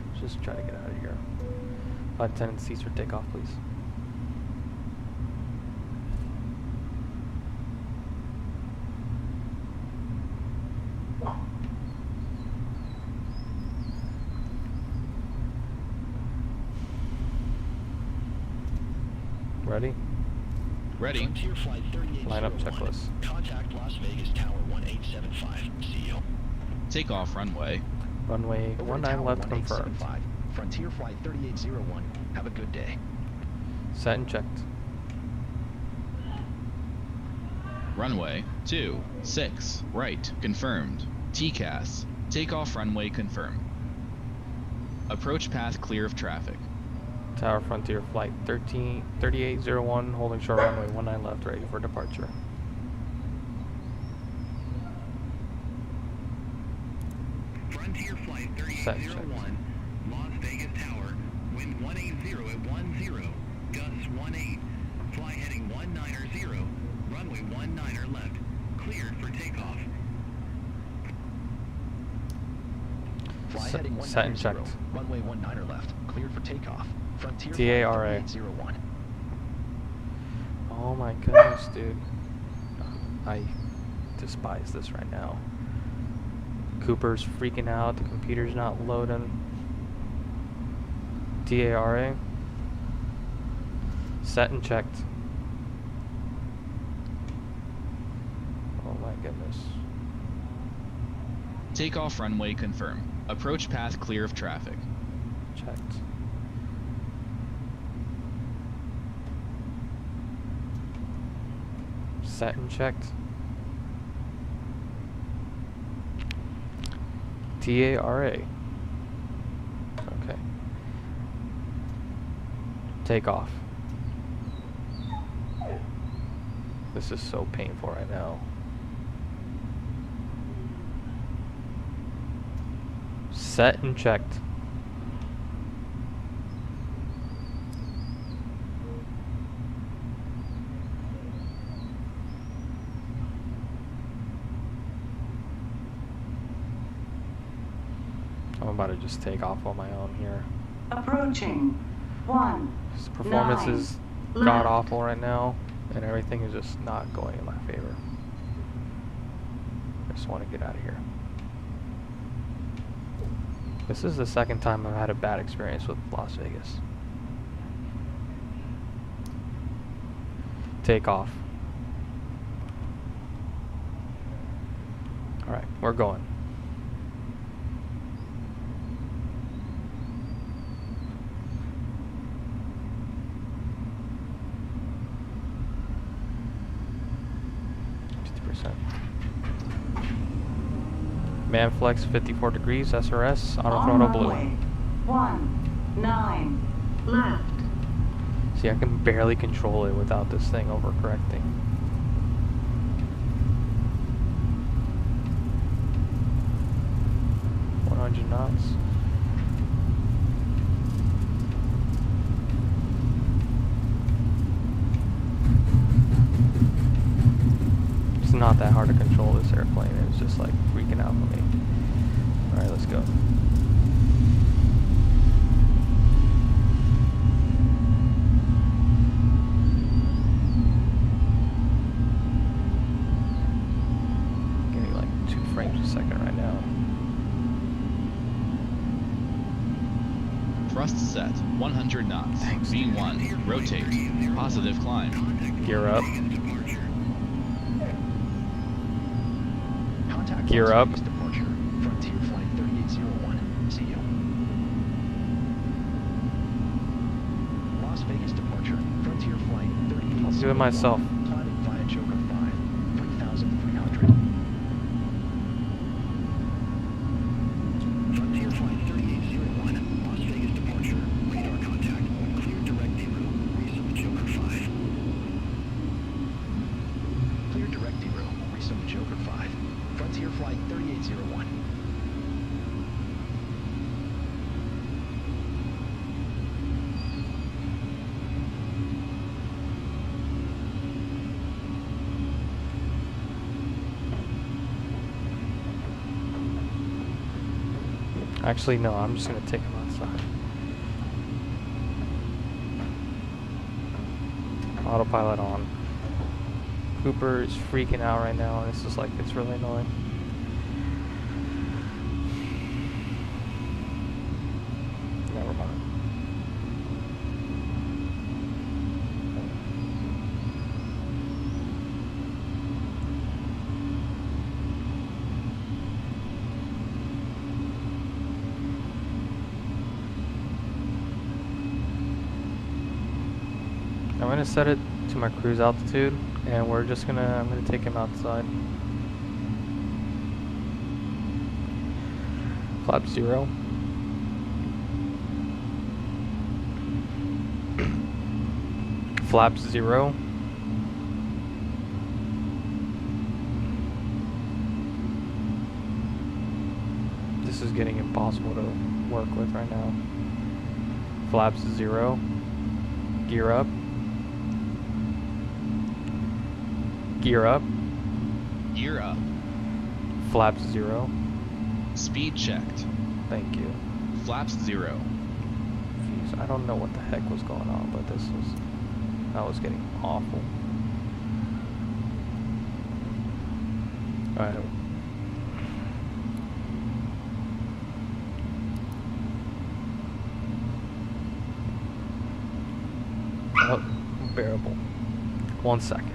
Let's just try to get out of here. Flight attendant, cease for takeoff, please. Ready? Ready. Frontier Flight 3801. Line up checklist. Contact Las Vegas Tower 1875. See you. Takeoff runway. Runway Over to 19 Tower left confirmed. 1875. Frontier Flight 3801. Have a good day. Set and checked. Runway 26 right confirmed. TCAS. Takeoff runway confirmed. Approach path clear of traffic. Tower Frontier Flight 3801, holding short runway 19 left, ready for departure. Frontier Flight Set and checked. 3801. Las Vegas Tower. Wind 180 at 10. Gusts 18. Fly heading 190. Runway 19 left. Cleared for takeoff. Fly heading 190. Set and checked. Runway 19 left. Cleared for takeoff. Frontier TARA. 3801. Oh my goodness, dude. I despise this right now. Cooper's freaking out, the computer's not loading. TARA. Set and checked. Oh my goodness. Takeoff runway confirmed. Approach path clear of traffic. Checked. Set and checked. TARA. Okay. Take off. This is so painful right now. Set and checked. I'm about to just take off on my own here. Approaching. 1. This performance 9, is left. god awful right now, and everything is just not going in my favor. I just want to get out of here. This is the second time I've had a bad experience with Las Vegas. Take off. Alright, we're going. Manflex 54 degrees, SRS, auto throttle blue. 1, 9, left. See, I can barely control it without this thing overcorrecting. knots. It's not that hard to control this airplane. It's just like freaking out for me. Alright, let's go. Getting like 2 frames a second right now. Thrust set, 100 knots. Thanks. V1, rotate. Positive climb. Gear up. Contact Gear Las up. Vegas departure. Frontier flight 3801. See you. Las Vegas departure. Frontier flight 3801. I'll do it myself. Climbing via Joker 5, 3,300. Frontier flight 3801. Las Vegas departure. Radar contact. Clear direct deroute. Resume Joker 5. Clear direct deroute. Resume Joker 5. Frontier flight 3801. Actually, no, I'm just gonna take him outside. Autopilot on. Cooper is freaking out right now, and it's just like, it's really annoying. Never mind. I'm gonna set it to my cruise altitude, and I'm gonna take him outside. Flap 0. Flap 0. This is getting impossible to work with right now. Flaps 0. Gear up. Gear up. Gear up. Flaps 0. Speed checked. Thank you. Flaps 0. Jeez, I don't know what the heck was going on, but that was getting awful. Alright. Oh, bearable. 1 second.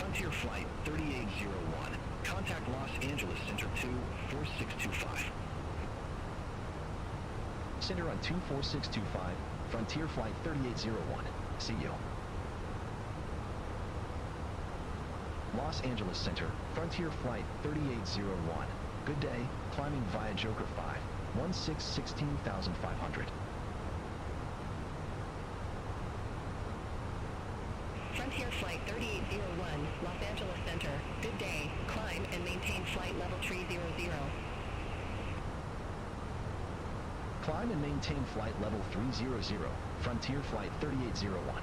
Frontier Flight 3801. Contact Los Angeles Center 24625. Center on 24625, Frontier Flight 3801. See you. Los Angeles Center, Frontier Flight 3801. Good day, climbing via Joker 5, 16,500. Frontier Flight 3801, Los Angeles Center. Good day. Climb and maintain flight level 300. Climb and maintain flight level 300, Frontier Flight 3801.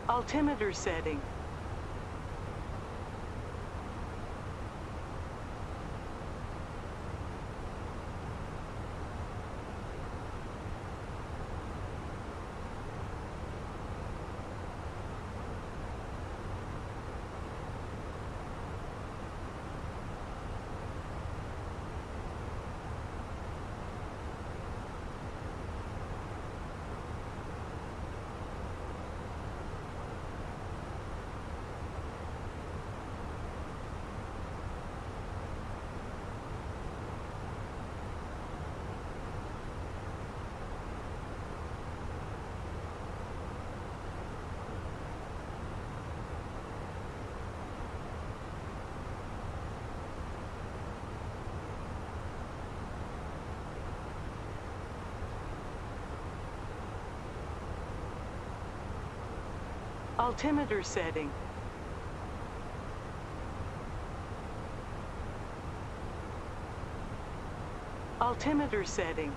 Altimeter setting. Altimeter setting. Altimeter setting.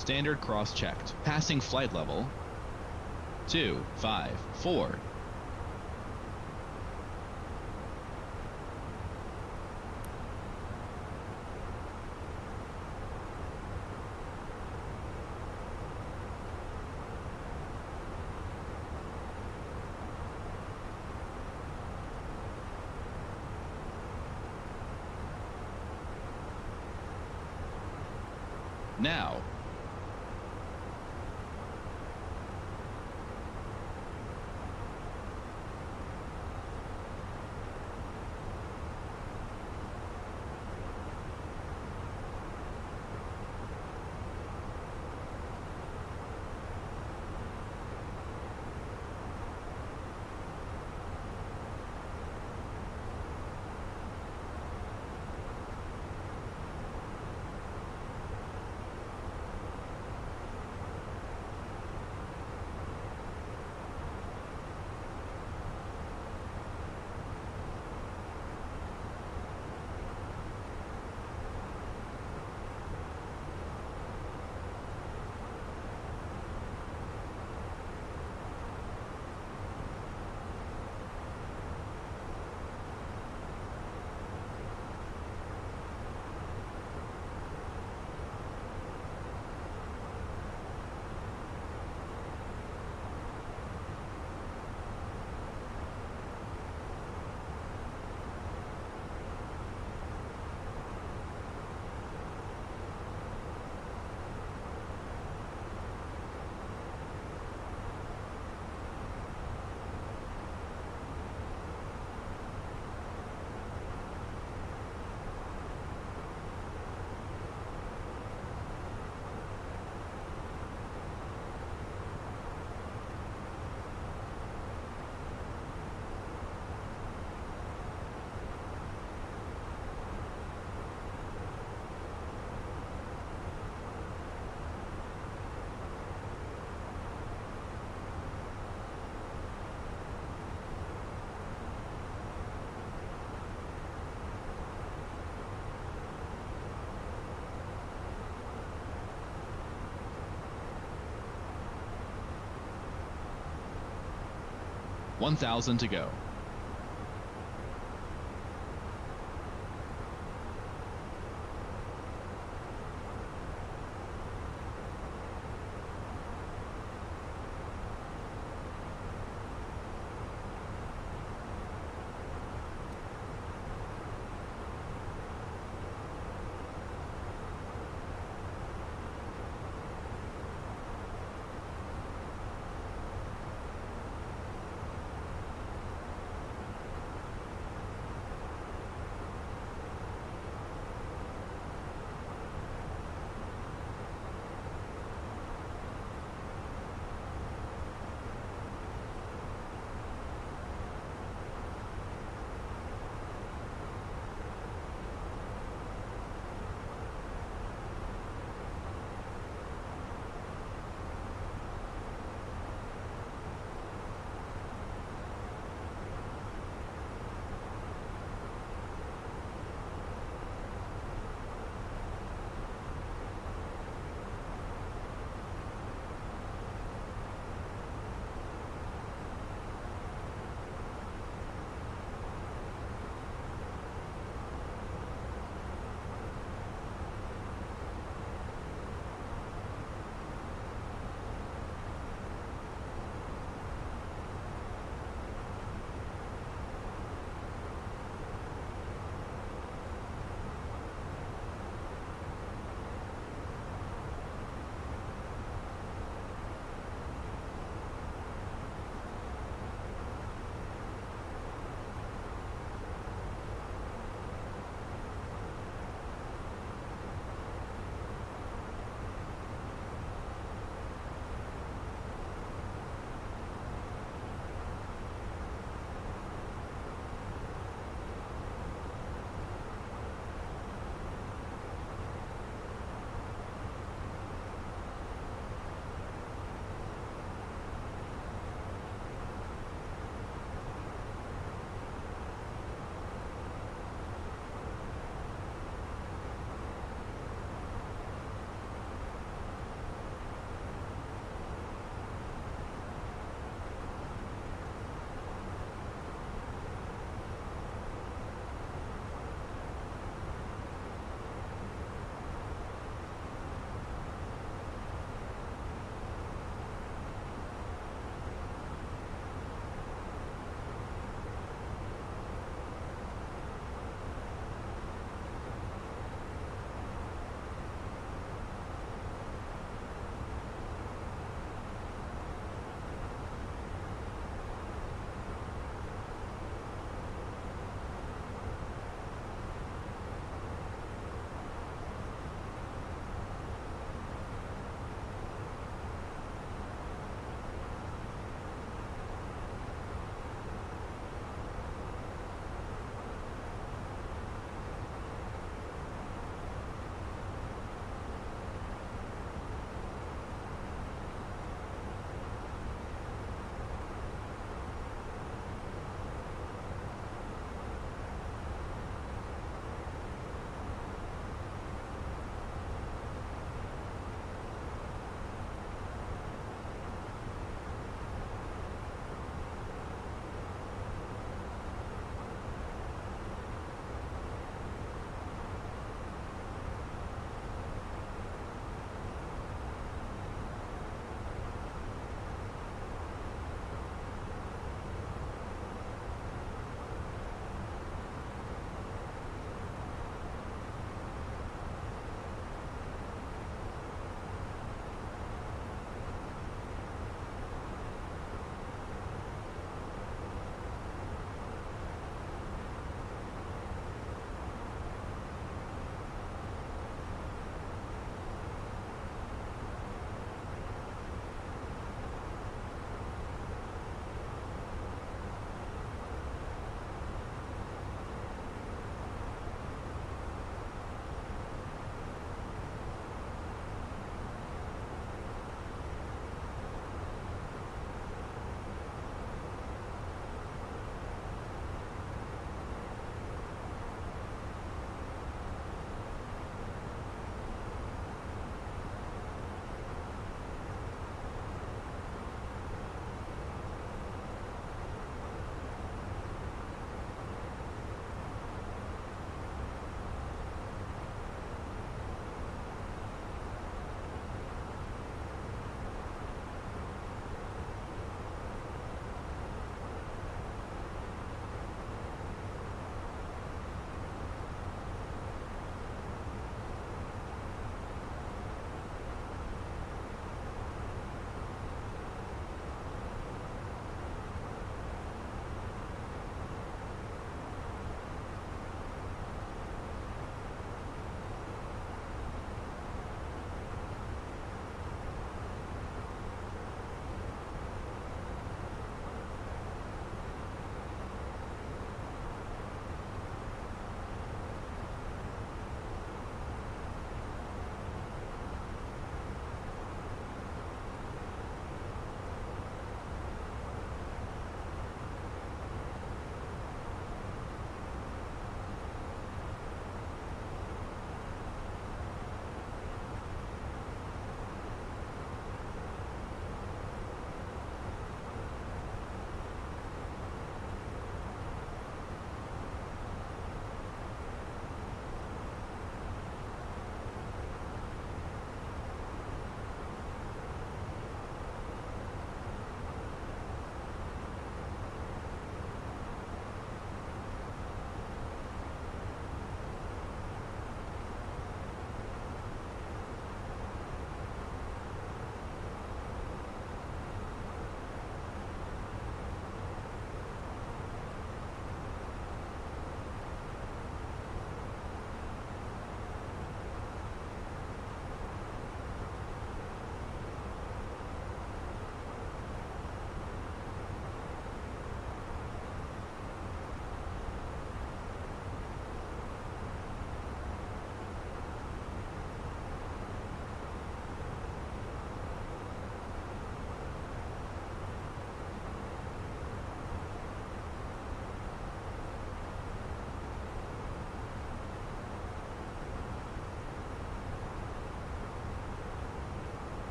Standard cross-checked. Passing flight level 254. Now. $1,000 to go.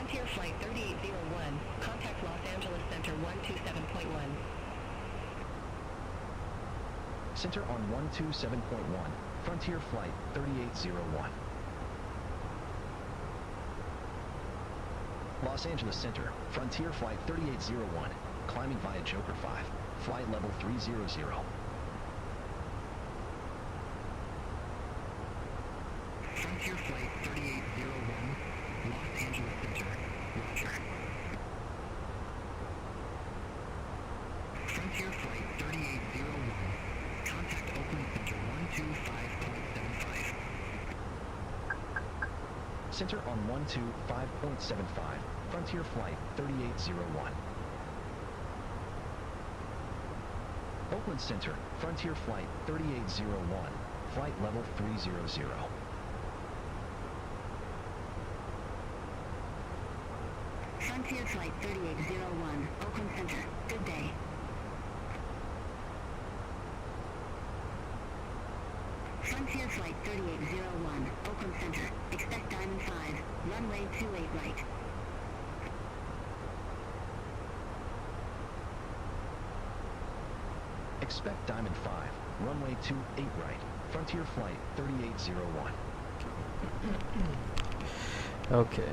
Frontier Flight 3801, contact Los Angeles Center 127.1. Center on 127.1, Frontier Flight 3801. Los Angeles Center, Frontier Flight 3801, climbing via Joker 5, flight level 300. Frontier Flight 3801, Los Angeles Center, roger. Frontier Flight 3801, contact Oakland Center 125.75. Center on 125.75, Frontier Flight 3801. Oakland Center, Frontier Flight 3801, flight level 300. Frontier Flight 3801, Oakland Center. Good day. Frontier Flight 3801, Oakland Center. Expect Diamond 5, runway 28 right. Expect Diamond 5, runway 28 right, Frontier Flight 3801. Okay.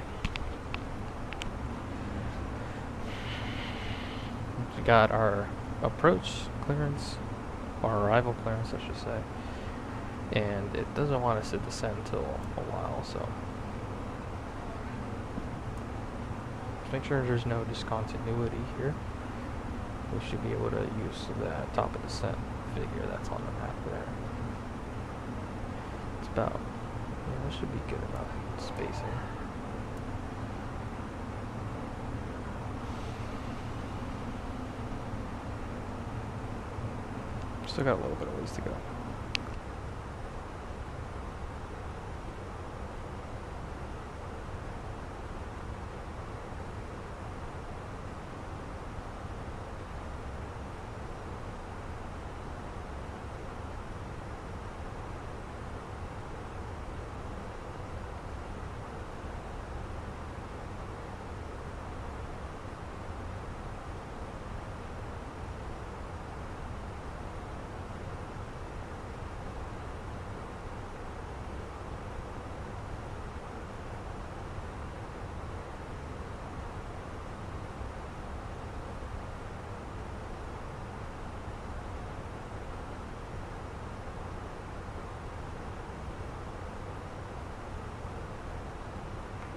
We got our approach clearance, or arrival clearance, I should say. And it doesn't want us to descend till a while, so just make sure there's no discontinuity here. We should be able to use the top of descent figure that's on the map there. It's about, yeah, that should be good about spacing. Still got a little bit of ways to go.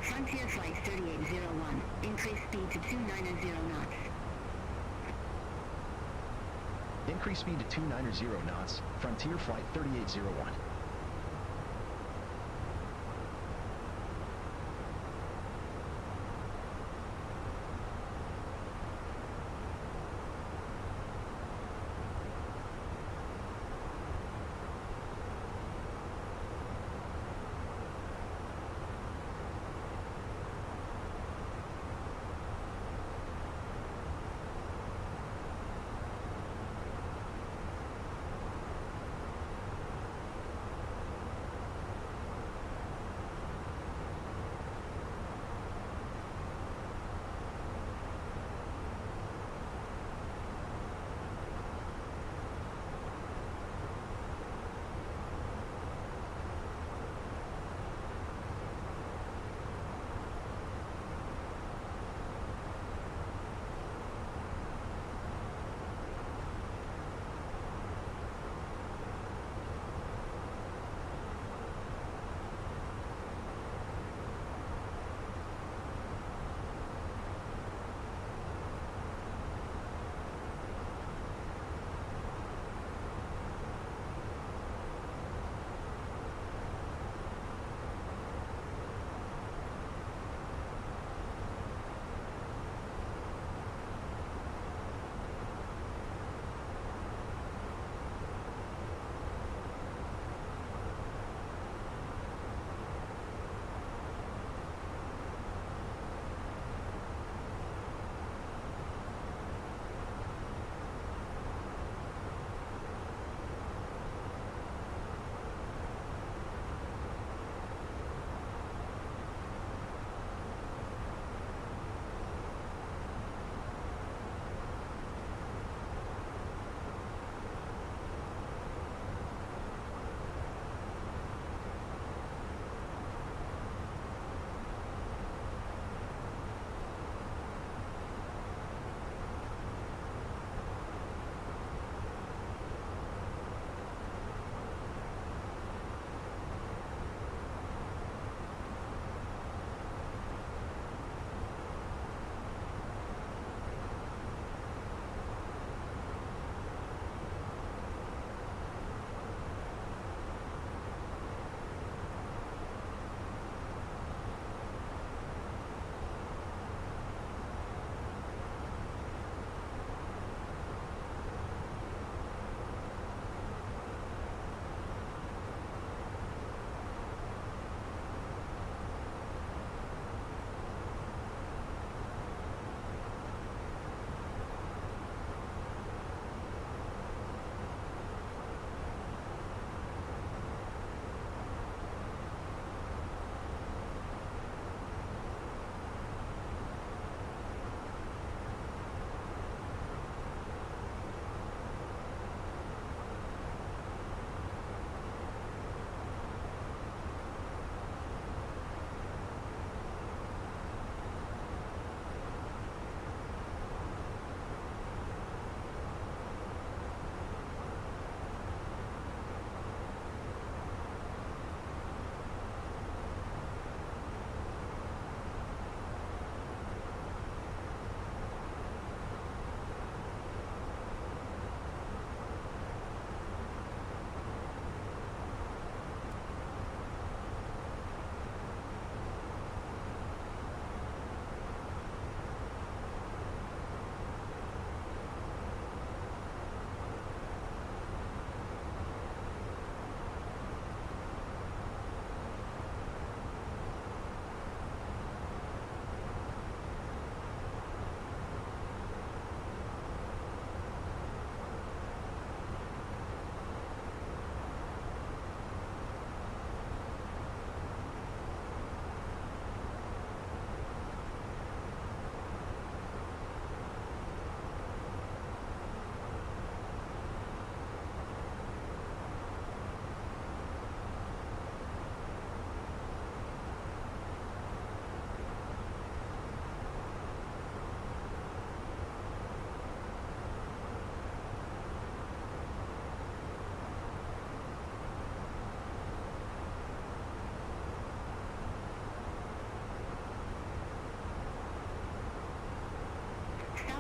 Frontier Flight 3801, increase speed to 290 knots. Increase speed to 290 knots, Frontier Flight 3801.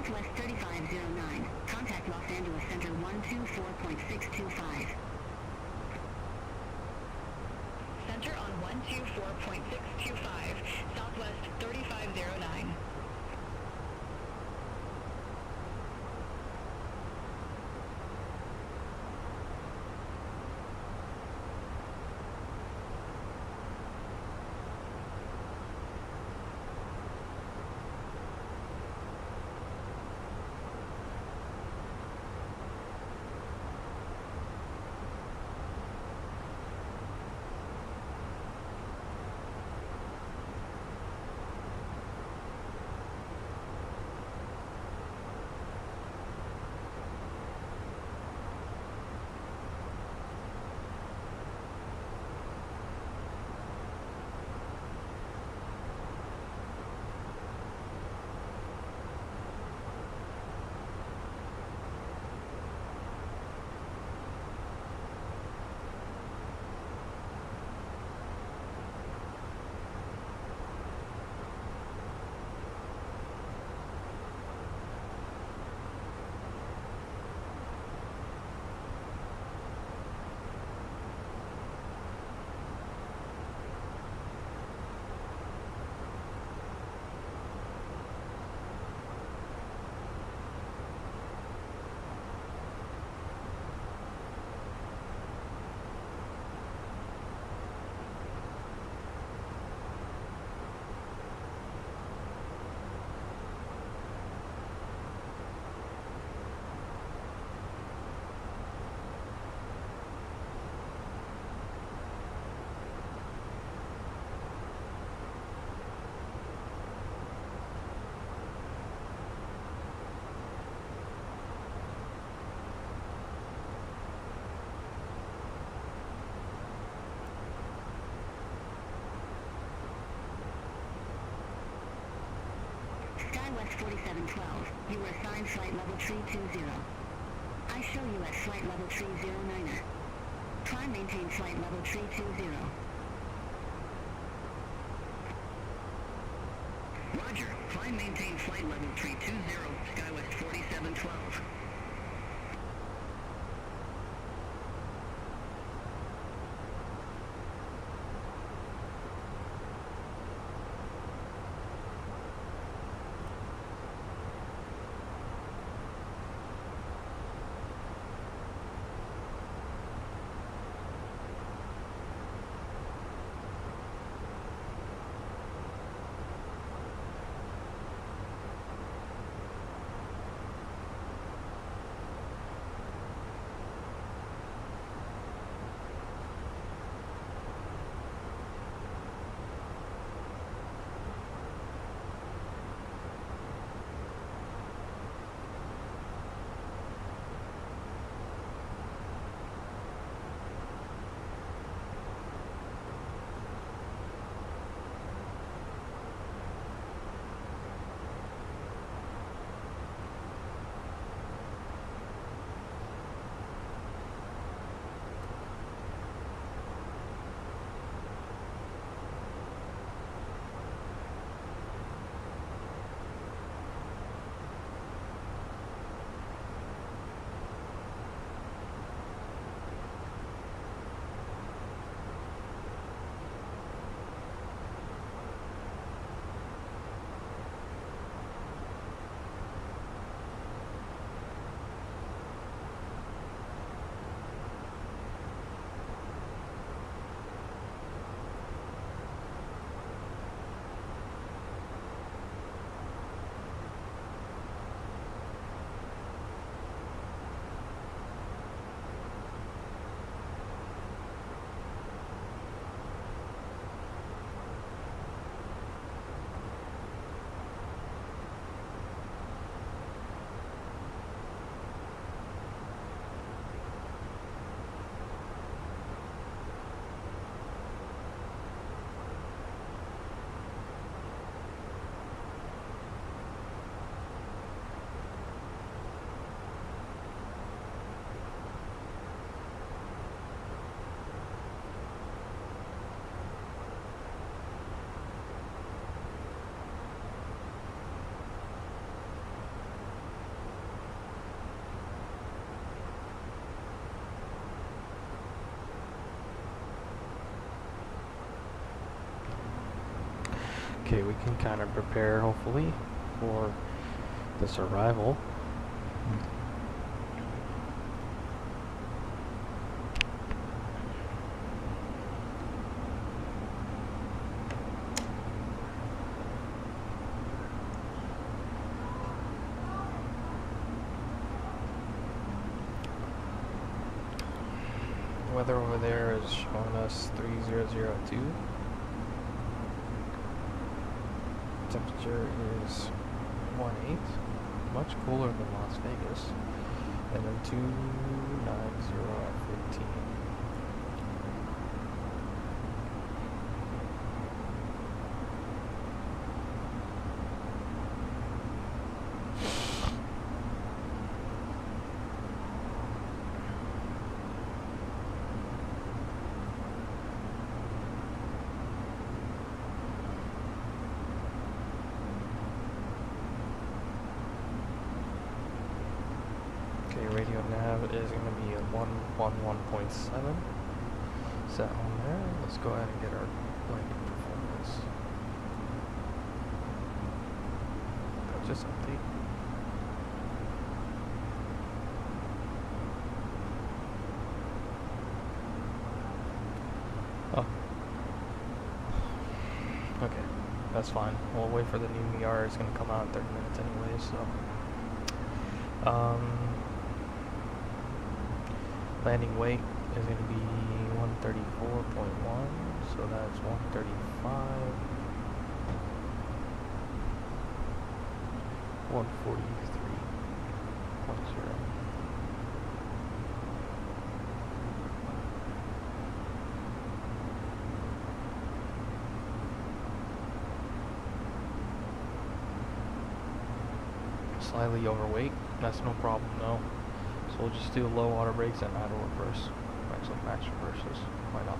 Southwest 3509. Contact Los Angeles Center 124.625. Center on 124.625. Southwest 3509. West 4712. You were assigned flight level 320. I show you at flight level 309er. Climb maintain flight level 320. Roger. Climb maintain flight level 320. Skywest 4712. Okay, we can kind of prepare, hopefully, for this arrival. Weather over there is showing us 3002. Temperature is 18, much cooler than Las Vegas. And then 290 at 15. Okay, radio nav is going to be a 111.7 set on there. Let's go ahead and get our landing performance. I'll just update. Oh. Okay, that's fine. We'll wait for the new ER. It's going to come out in 30 minutes anyway, so. Landing weight is going to be 134.1, so that's 135, 143.0. Slightly overweight, that's no problem though. So we'll just do low auto brakes and idle reverse. Actually, max reverses. Why not?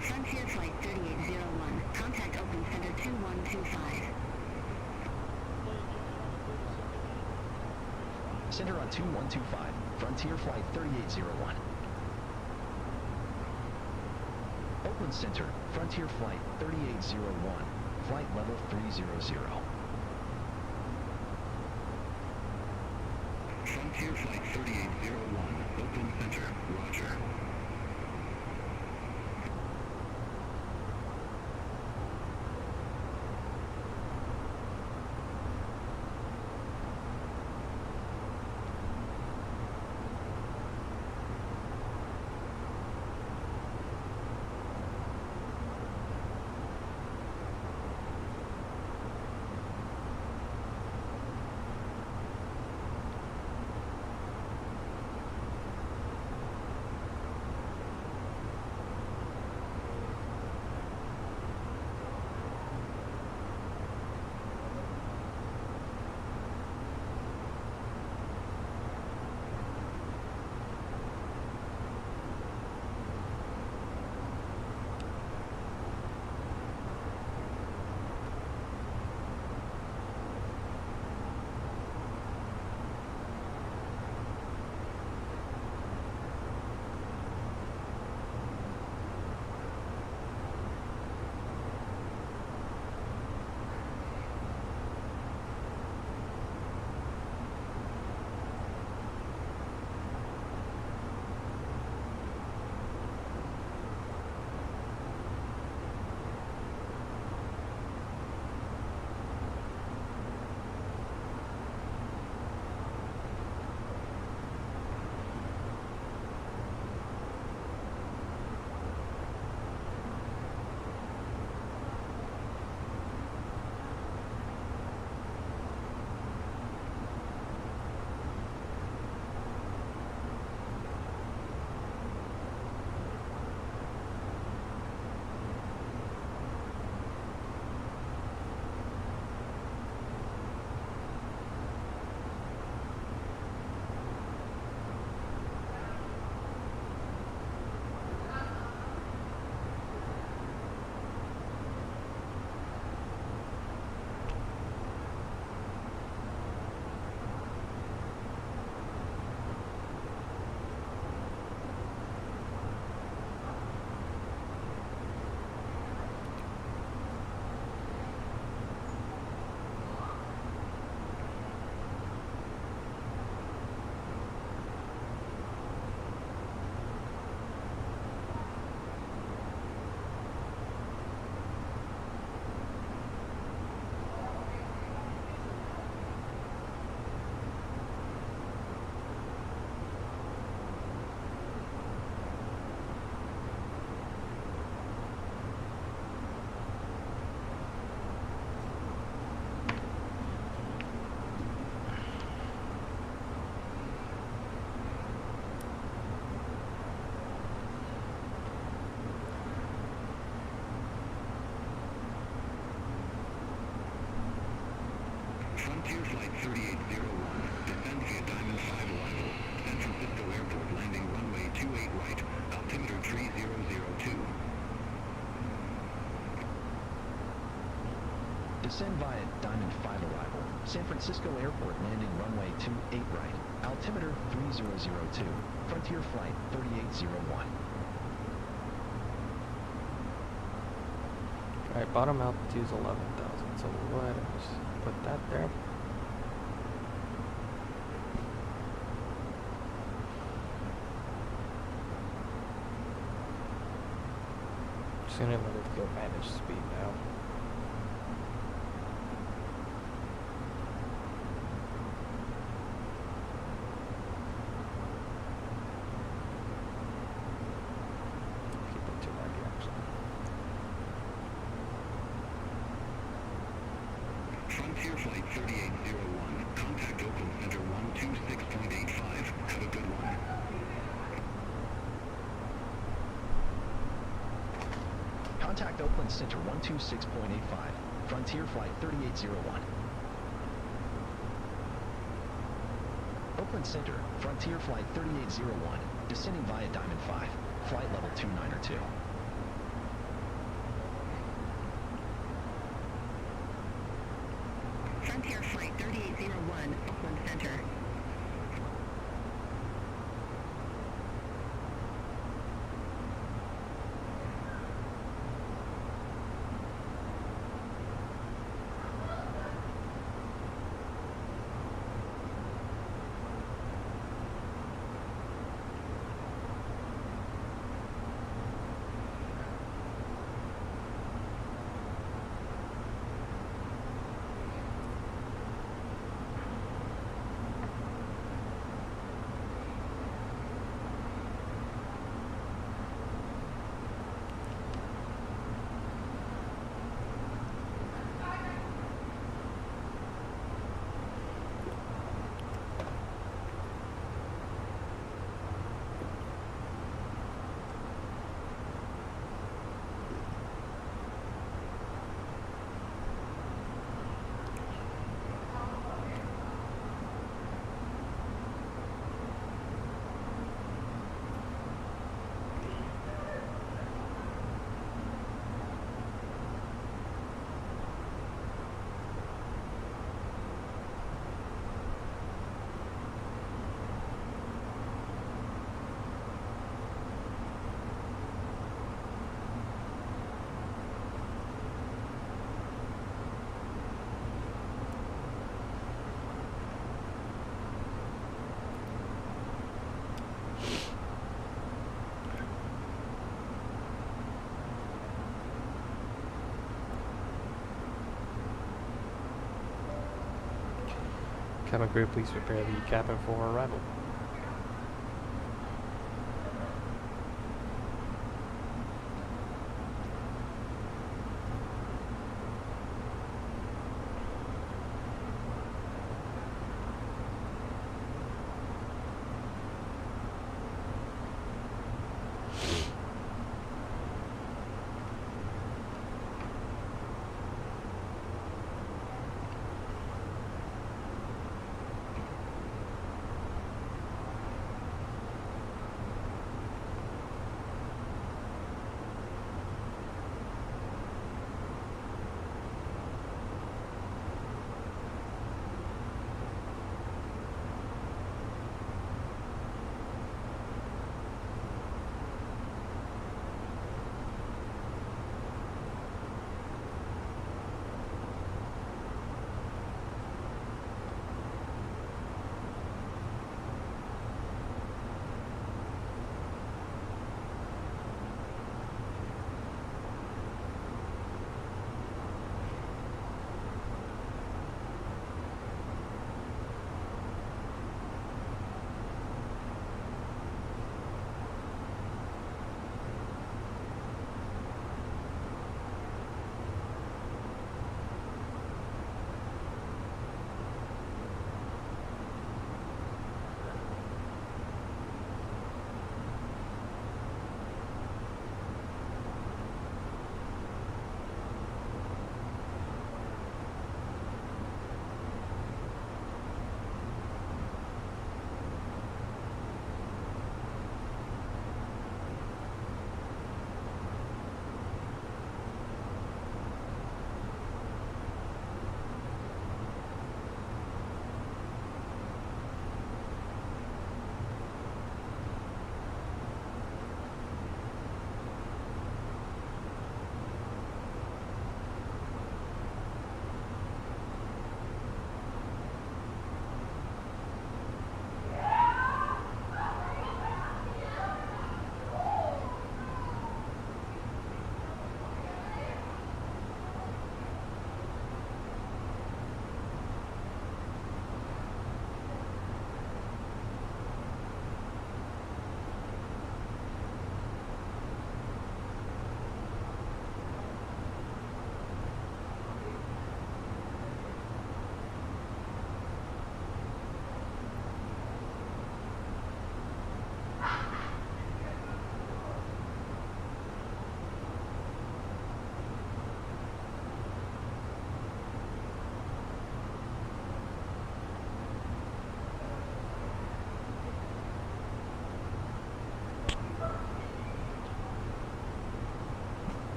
Frontier Flight 3801. Contact Open Center 2125. Center on 2125. Frontier Flight 3801. Oakland Center, Frontier Flight 3801. Flight level 300. Frontier Flight 3801. Oakland Center, roger. Frontier Flight 3801, descend via Diamond 5 arrival, San Francisco Airport landing runway 28 right, altimeter 3002. Descend via Diamond 5 arrival, San Francisco Airport landing runway 28 right, altimeter 3002, Frontier Flight 3801. Alright, bottom altitude is 11,000, so we'll go ahead and just put that there. Just gonna let it go manage speed now. Keep it to 90 actually. Frontier Flight 3801, contact Oakland Center 126.85. Have a good one. Contact Oakland Center 126.85. Frontier Flight 3801. Oakland Center, Frontier Flight 3801, descending via Diamond 5, flight level 292. Frontier Flight 3801, Oakland Center. Cabin crew, please prepare the cabin for arrival.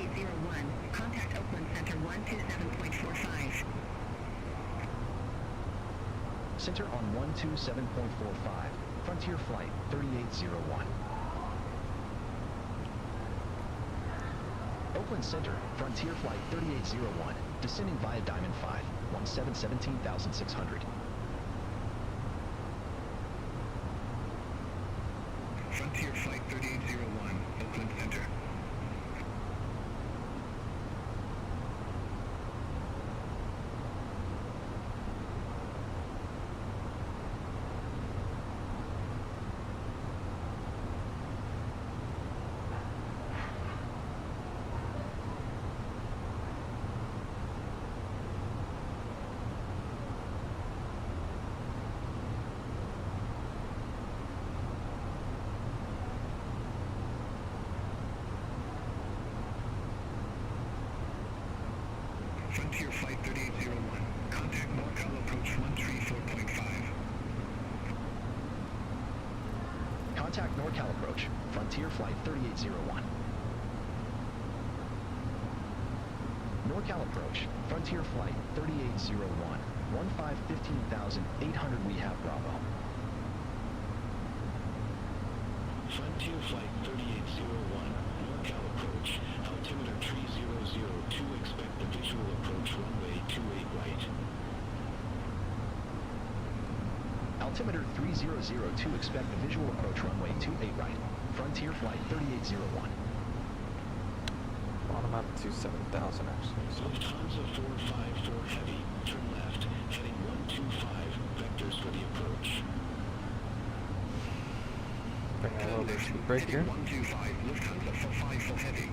3801. Contact Oakland Center 127.45. Center on 127.45. Frontier Flight 3801. Oakland Center, Frontier Flight 3801, descending via Diamond 5, 17,600. Frontier Flight 3801, Oakland Center. Frontier Flight 3801. Contact NorCal approach 134.5. Contact NorCal approach. Frontier Flight 3801. NorCal approach. Frontier Flight 3801. 15,800 we have Bravo. Frontier Flight 3801. NorCal approach. Altimeter 3002. Expect the visual approach runway 28 right. Altimeter 3002. Expect the visual approach runway 28 right. Frontier Flight 3801. Bottom out to 7,000 actually. So. Lufthansa 454 Heavy. Turn left. Heading 125. Vectors for the approach. Bring a little bit of break here. 125. Lufthansa 454 Heavy.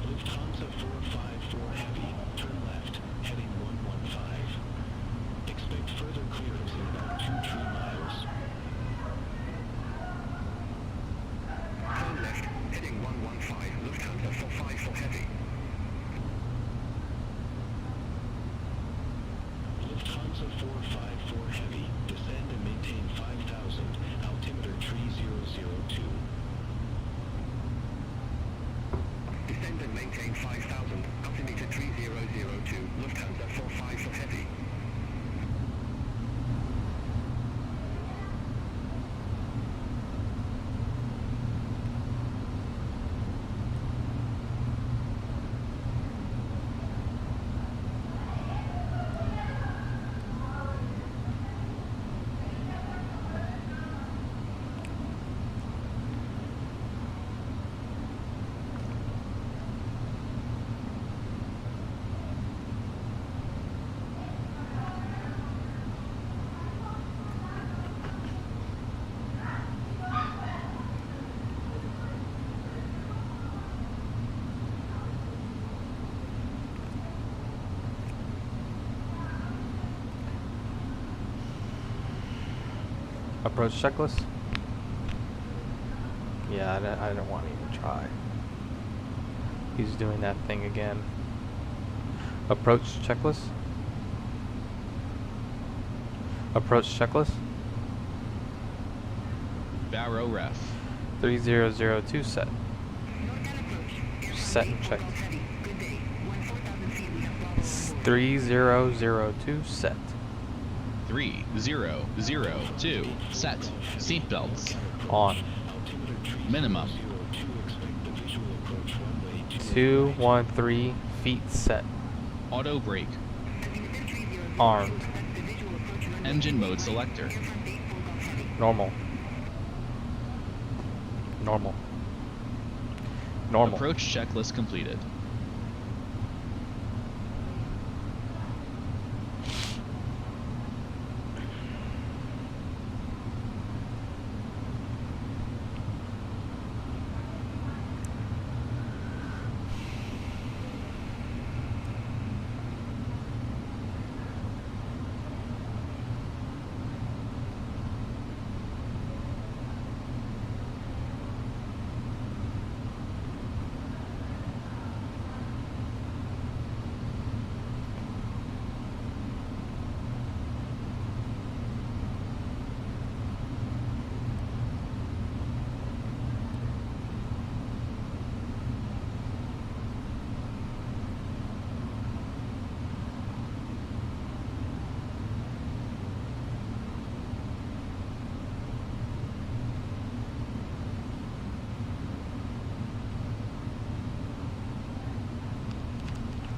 Lufthansa 454 Heavy, turn left, heading 115. Expect further clearance in about 2 tree miles. Turn left, heading 115, Lufthansa 454 Heavy. Lufthansa 454 Heavy, descend and maintain 5,000, altimeter 3002. Descend and maintain 5,000, altimeter 3002, Lufthansa 454 Heavy. Approach checklist? Yeah, I don't want to even try. He's doing that thing again. Approach checklist? Approach checklist? Barrow ref. 3002 set. Set and checked. 3002 set. 3002 set. Seatbelts. On. Minimum. 213 feet set. Auto brake. Armed. Engine mode selector. Normal. Normal. Normal. Approach checklist completed.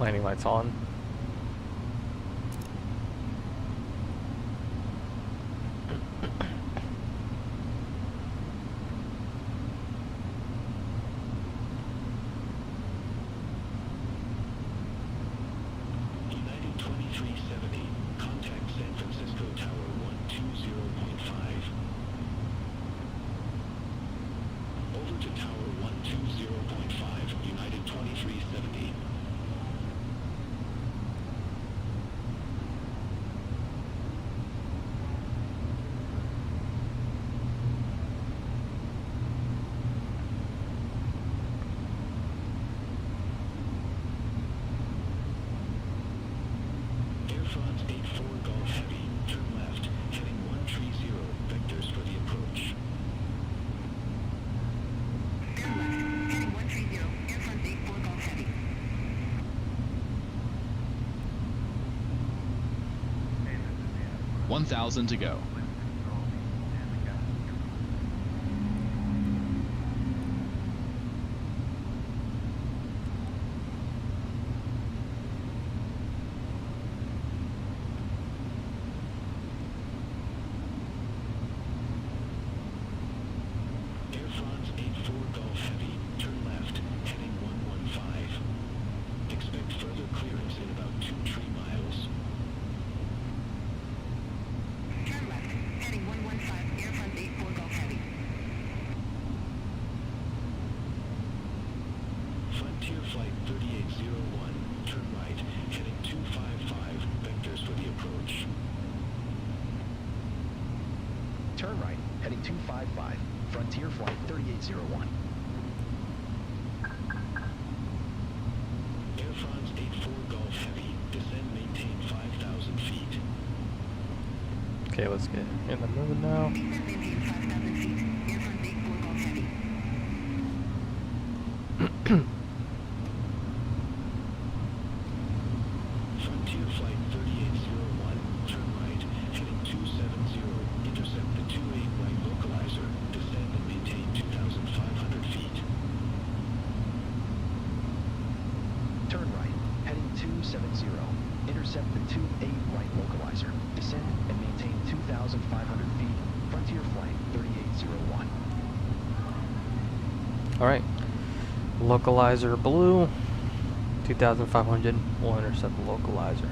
Landing lights on. United 2370, contact San Francisco Tower 120.5. Over to Tower 120.5, United 2370. Air France 84 Golf Heavy, turn left, heading 130, vectors for the approach. Turn left, heading 130, Air France 84 Golf Heavy. 1,000 to go. Air France 84 Golf Heavy, turn left, heading 115. Expect further clearance in about 2 tree miles. Turn left, heading 115, Air France 84 Golf Heavy. Frontier Flight 3801, turn right, heading 255, vectors for the approach. Turn right, heading 255, Frontier Flight 3801. Air France 84 Golf Heavy, descend maintain 5,000 feet. Okay, let's get in the mood now. Descent maintain 5,000 feet, Air France 84 Golf Heavy. Frontier Flight 3801, turn right, heading 270, intercept the 28 right localizer, descend and maintain 2,500 feet. Turn right, heading 270. Intercept the 28 right localizer. Descend and maintain 2,500 feet. Frontier Flight 3801. Alright. Localizer blue. 2,500. We'll intercept the localizer.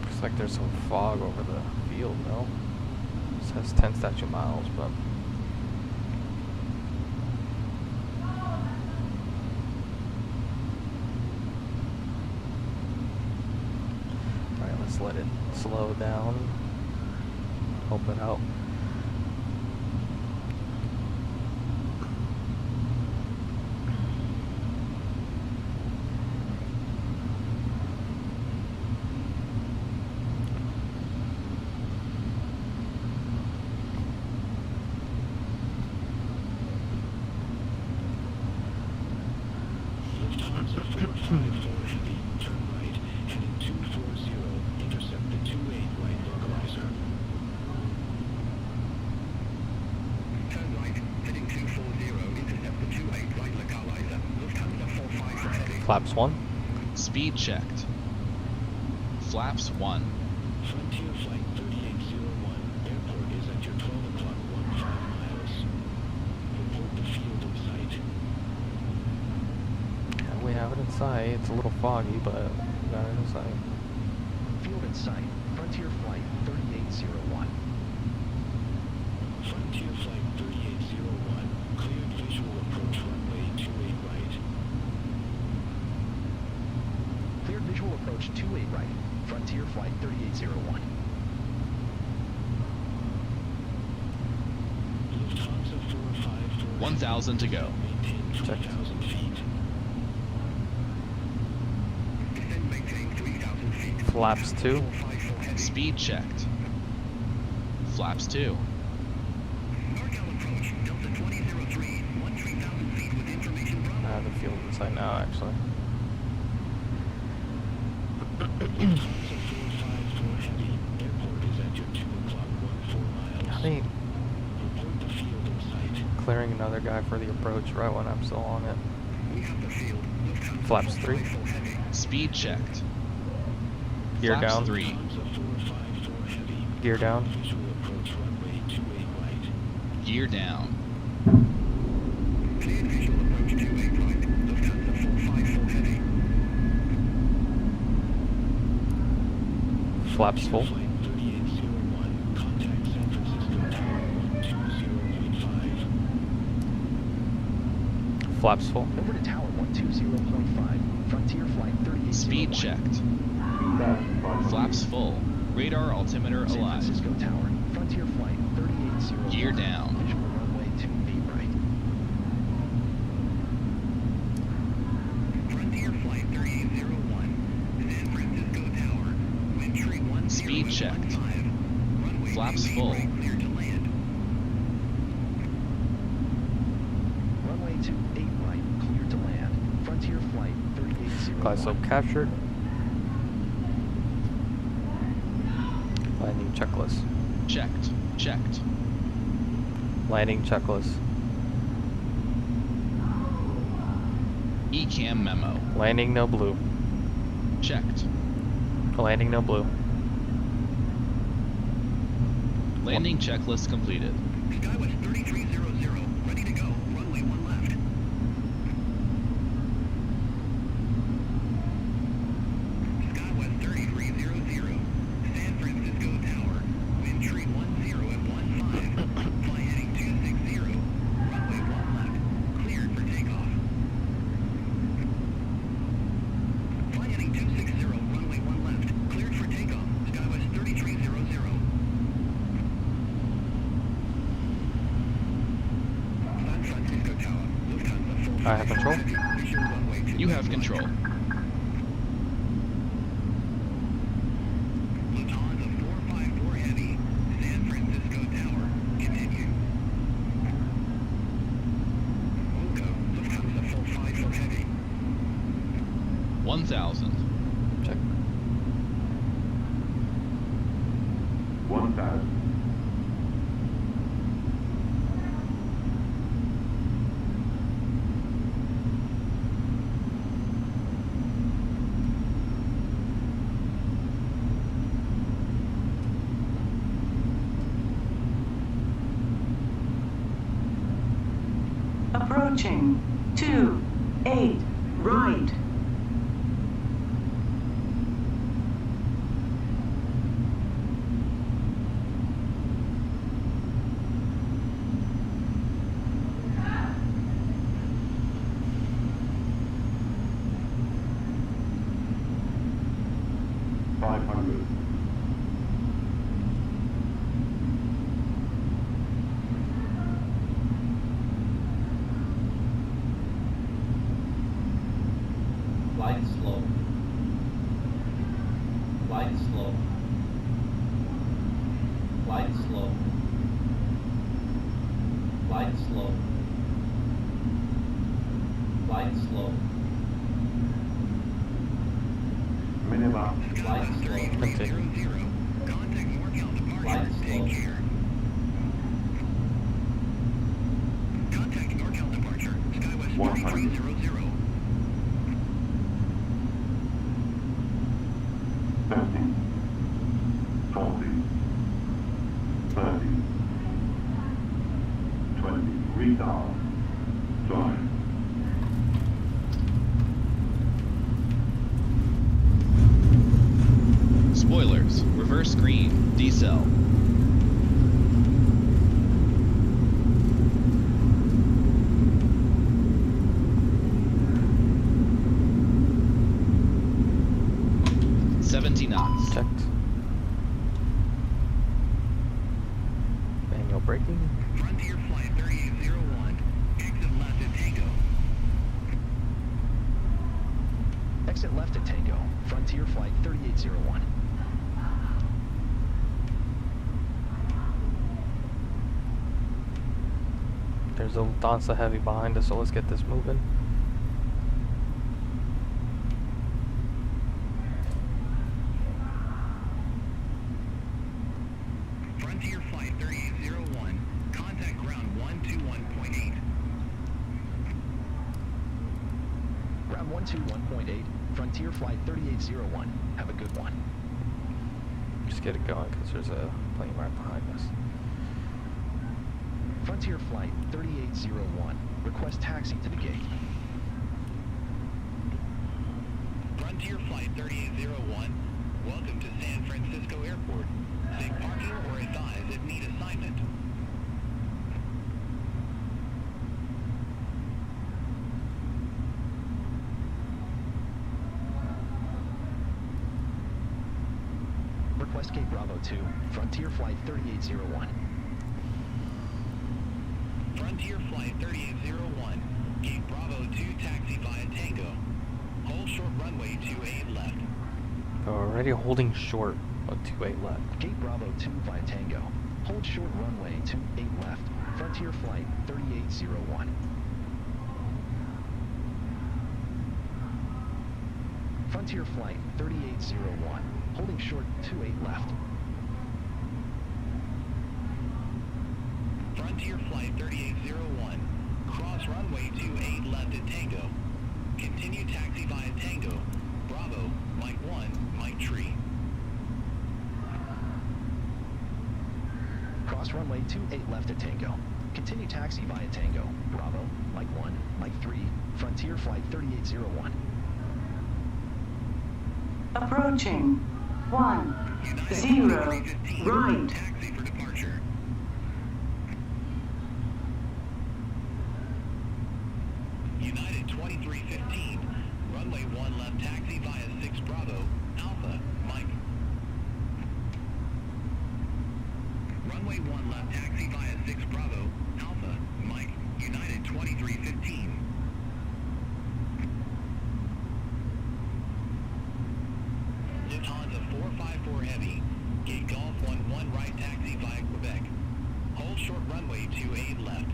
Looks like there's some fog over the field, no? It says 10 statute miles, but... Alright, let's let it slow down. Open it out. Lufthansa 454 Heavy, turn right, heading 240, intercept the 28 right localizer. Turn right, heading 240, intercept the 28 right localizer. Lufthansa 45 heading. Flaps 1. Speed checked. Flaps 1. Frontier Flight 3801, airport is at your 12 o'clock 15 miles. Report the field in sight. Yeah, we have it in sight. It's a little foggy, but we got it in sight. sight. Frontier Flight 3801. Frontier Flight 3801, cleared visual approach runway 28 right. Cleared visual approach 28 right. Frontier Flight 3801. Lufthansa 454. 1,000 to go. Maintain Check. 3,000 feet. Flaps 2. Speed checked. Flaps 2. I have the field inside now, actually. Lufthansa 454 heavy. Airport is at your 2 o'clock 14 miles. How many Report the field in sight. clearing another guy for the approach right when I'm still on it? Flaps 3. Speed checked. Gear Flaps down. 3. Lufthansa 454 heavy. Gear down. Visual approach runway 28 right. Gear down. Cleared visual approach 28 right. Lufthansa 454 heavy. Flaps full. Flight 3801, contact San Francisco Tower 120.5. Flaps full. Over to Tower 120.5. Frontier Flight 3801. Speed checked. Flaps full. Radar altimeter San alive. Francisco Tower. Frontier Flight 3801. Gear down. Visual runway 28 right. Frontier Flight 3801, San Francisco Tower, Windtree 1015. Speed checked. Runway Flaps 28 full. right, clear to land. Runway 28 right. Clear to land. Frontier Flight 3801. Glide slope captured. Landing checklist. Checked. Checked. Landing checklist. ECAM memo. Landing no blue. Checked. Landing no blue. Landing checklist completed. Skywest 3300, ready to go, runway 1 left. Skywest 3300, San Francisco Tower, Windtree 10 at 15, fly heading 260, runway 1 left, cleared for takeoff. Fly heading 260, runway 1 left, cleared for takeoff, Skywest 3300. San Francisco Tower, Lufthansa 454 I have control. heavy, visual runway 2 You have control. Lufthansa 454 heavy, San Francisco Tower, continue. Wilco, Lufthansa 454 heavy. 1,000. Check. 1,000. Approaching. 28 right. Flight slow. Flight slow. Flight slow. Flight slow. Flight slow. Minimum. Flight slow. Continue. Contact Morgan departure. Flight slow. Take care. Contact NorCal departure. Skywest 100. 3300. 30, 40, 30, 20, retard, drive. Spoilers. Reverse green. Decel. knots. Checked. Manual braking. Frontier Flight 3801. Exit left at Tango. Exit left at Tango. Frontier Flight 3801. There's a Lufthansa Heavy behind us, so let's get this moving. Frontier Flight 3801. Contact ground 121.8. Ground 121.8. Frontier Flight 3801. Have a good one. Just get it going, because there's a plane right behind us. Frontier Flight 3801. Request taxi to the gate. Frontier Flight 3801. Welcome to San Francisco Airport. Take parking or advise if need assignment. Request gate Bravo 2. Frontier Flight 3801. Frontier Flight 3801. Gate Bravo 2 taxi via Tango. Hold short runway 28 left. Already holding short on 28 left. Gate Bravo 2 via Tango. Hold short runway 28 left. Frontier Flight 3801. Frontier Flight 3801. Holding short 28 left. Frontier Flight 3801. Cross runway 28 left at Tango. Continue taxi via Tango. Bravo, Mike 1, Mike Tree. Cross runway 28 left at Tango. Continue taxi via Tango. Bravo, Mike 1, Mike 3. Frontier Flight 3801. Approaching. 10. Right. Taxi for departure. United 2315. Runway 1 left taxi via 6 Bravo. Alpha, Mike. Runway 1 left taxi via 6 Bravo. Alpha, Mike. United 2315. Lufthansa 454 Heavy. Gate Golf 11 right taxi via Quebec. Hold short runway 28 left.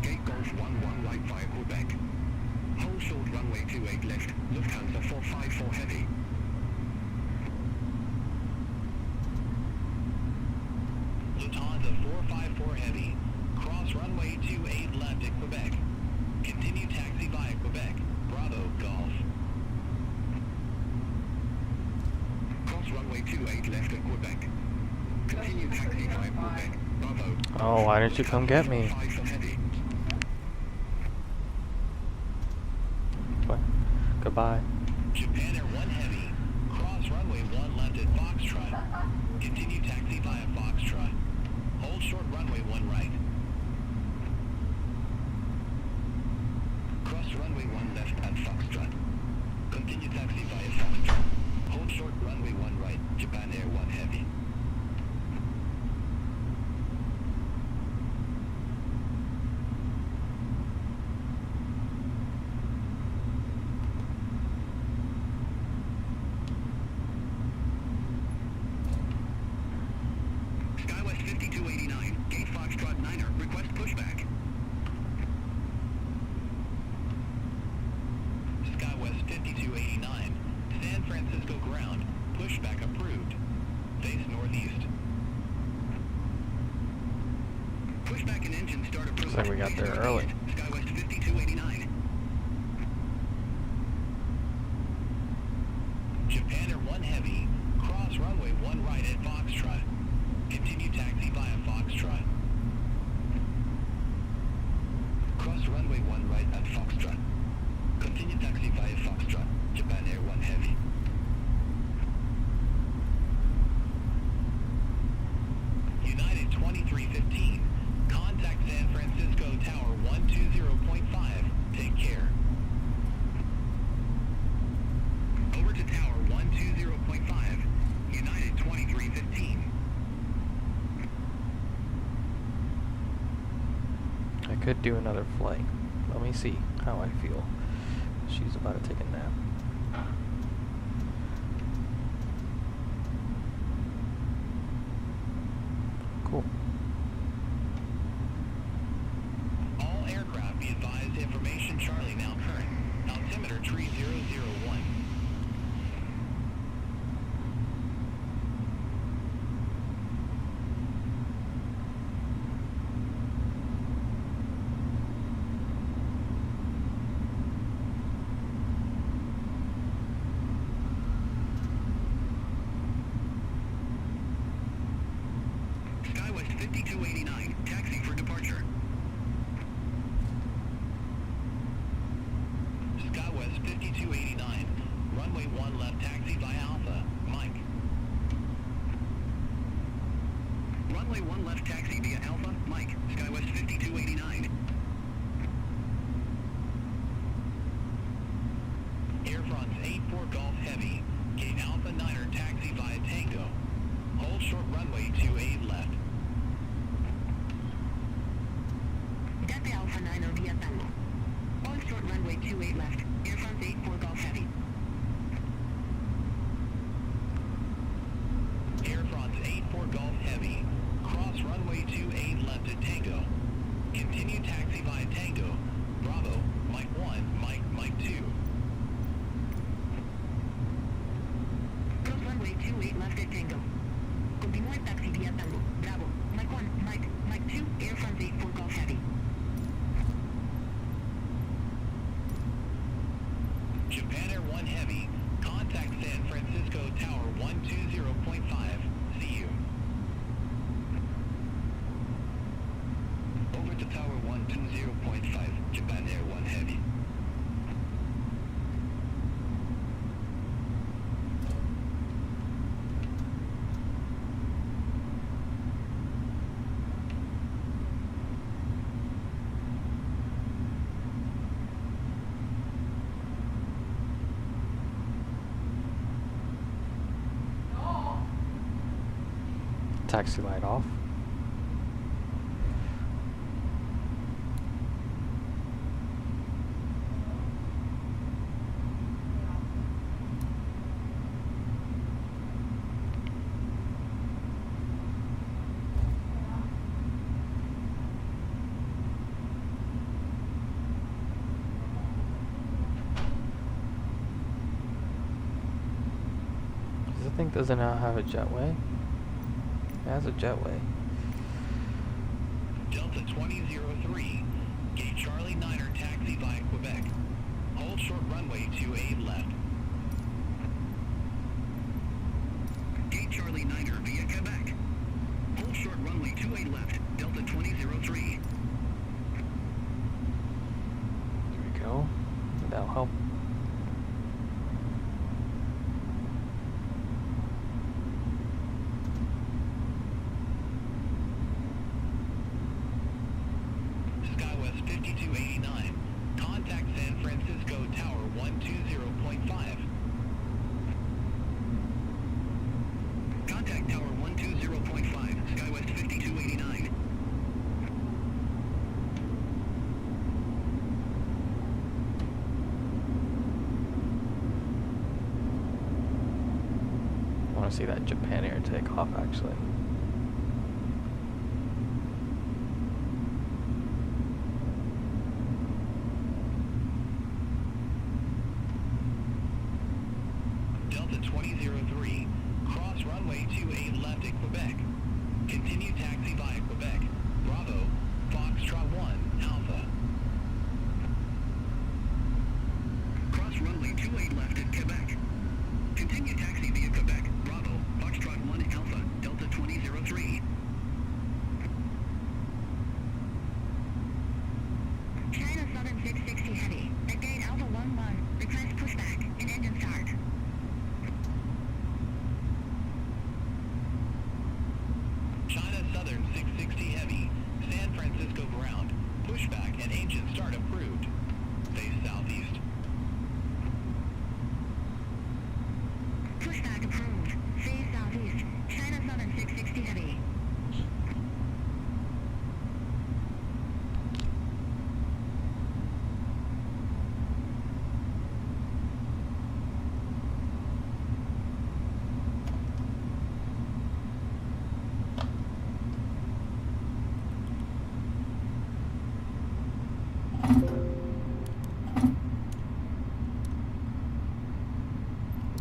Gate Golf 11 right via Quebec. Hold short runway 28 left. Lufthansa 454 Heavy. Lufthansa 454 Heavy. Cross runway 28 left at Quebec. Continue taxi via Quebec. Bravo, Golf. Cross runway 28 left at Quebec. Continue taxi via Quebec. Bravo. Oh, why didn't you come get me? 5 for Heavy. What? Goodbye. Japan Air 1 Heavy. Cross runway 1 left at Foxtrot. Continue taxi via Foxtrot. Hold short runway 1 right. Cross runway 1 left at Foxtrot. Continue taxi via Foxtrot. Hold short runway 1 right. Japan Air 1 Heavy. SkyWest 5289. Gate Foxtrot 9er. Request pushback. SkyWest 5289. San Francisco ground. Pushback approved. Face northeast. Pushback and engine start approved. Looks like we got Face there northeast. early. SkyWest 5289. Japan Air 1 Heavy. Cross runway 1 right at Foxtrot. Continue taxi via Foxtrot. Cross runway 1 right at Foxtrot. Continue taxi via Foxtrot. Japan Air 1 Heavy. could do another flight. Let me see how I feel. She's about to take a nap. Cool. All aircraft be advised, information Charlie now current. Altimeter 3001. Skywest 5289, taxi for departure. Skywest 5289, runway 1 left, taxi via Alpha, Mike. Runway 1 left, taxi via Alpha, Mike, Skywest 5289. Air France 84 Golf Heavy, gate Alpha 9er, taxi via Tango. Hold short runway 28 left. Delta Alpha 9 via Tango. Hold short runway 28 left. Air France 84 Golf Heavy. Air France 84 Golf Heavy. Cross runway 28 left at Tango. Continue taxi via Tango. Bravo, Mike 1, Mike 2. Cross runway 28 left at Tango. Continúe taxi vía Tango. Bravo, Mike 1, Mike 2, Air France 84 Golf Heavy. Japan Air 1 Heavy. Contact San Francisco Tower 120.5. See you. Over to Tower 120.5. Japan Air 1 Heavy. Taxi light off. This thing doesn't now have a jetway. It has a jetway. Delta 2003, gate Charlie 9er, taxi via Quebec. Hold short runway 28 left. Gate Charlie 9er via Quebec. Hold short runway 28 left, Delta 2003. There we go. That'll help. Skywest 5289. Contact San Francisco Tower 120.5. Contact Tower 120.5. Skywest 5289. I want to see that Japan Air take off actually. Delta 2003. Cross runway 28 left at Quebec. Continue taxi via Quebec. Bravo, Foxtrot 1, Alpha. Cross runway 28 left at Quebec. Continue taxi via Quebec. Bravo, Foxtrot 1, Alpha, Delta 2003. China Southern 660 Heavy. At gate Alpha 11. Request pushback and engine start. China Southern 660 Heavy. San Francisco ground. Pushback and engine start approved. Face southeast.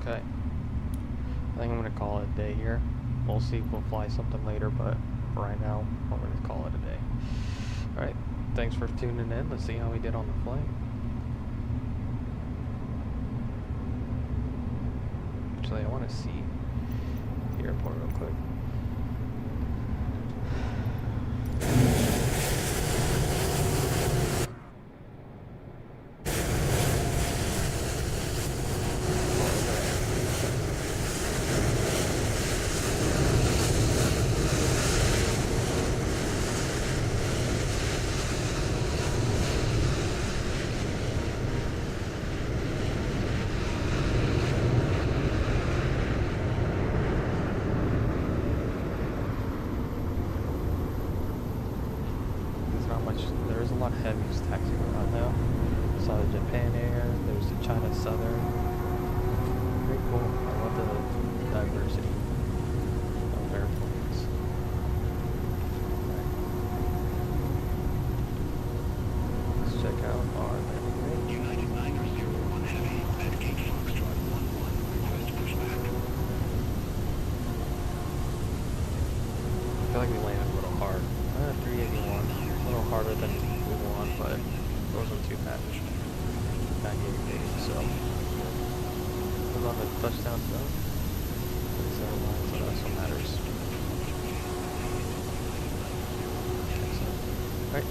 Okay. I think I'm gonna call it a day here. We'll see if we'll fly something later, but for right now, I'm gonna call it a day. Alright, thanks for tuning in. Let's see how we did on the flight. Actually, I want to see the airport real quick. There is a lot of heavies taxiing around now. Saw the Japan Air, there's the China Southern. Pretty cool. I love the diversity of airplanes. Let's check out our landing range. United 901 Heavy at Gate Foxtrot 11. Request pushback. I feel like we landed a little hard. 381. A little harder than we want, but it wasn't too bad. 98 days, so we're on the touchdown zone. It's Airline, so that's what matters. Alright.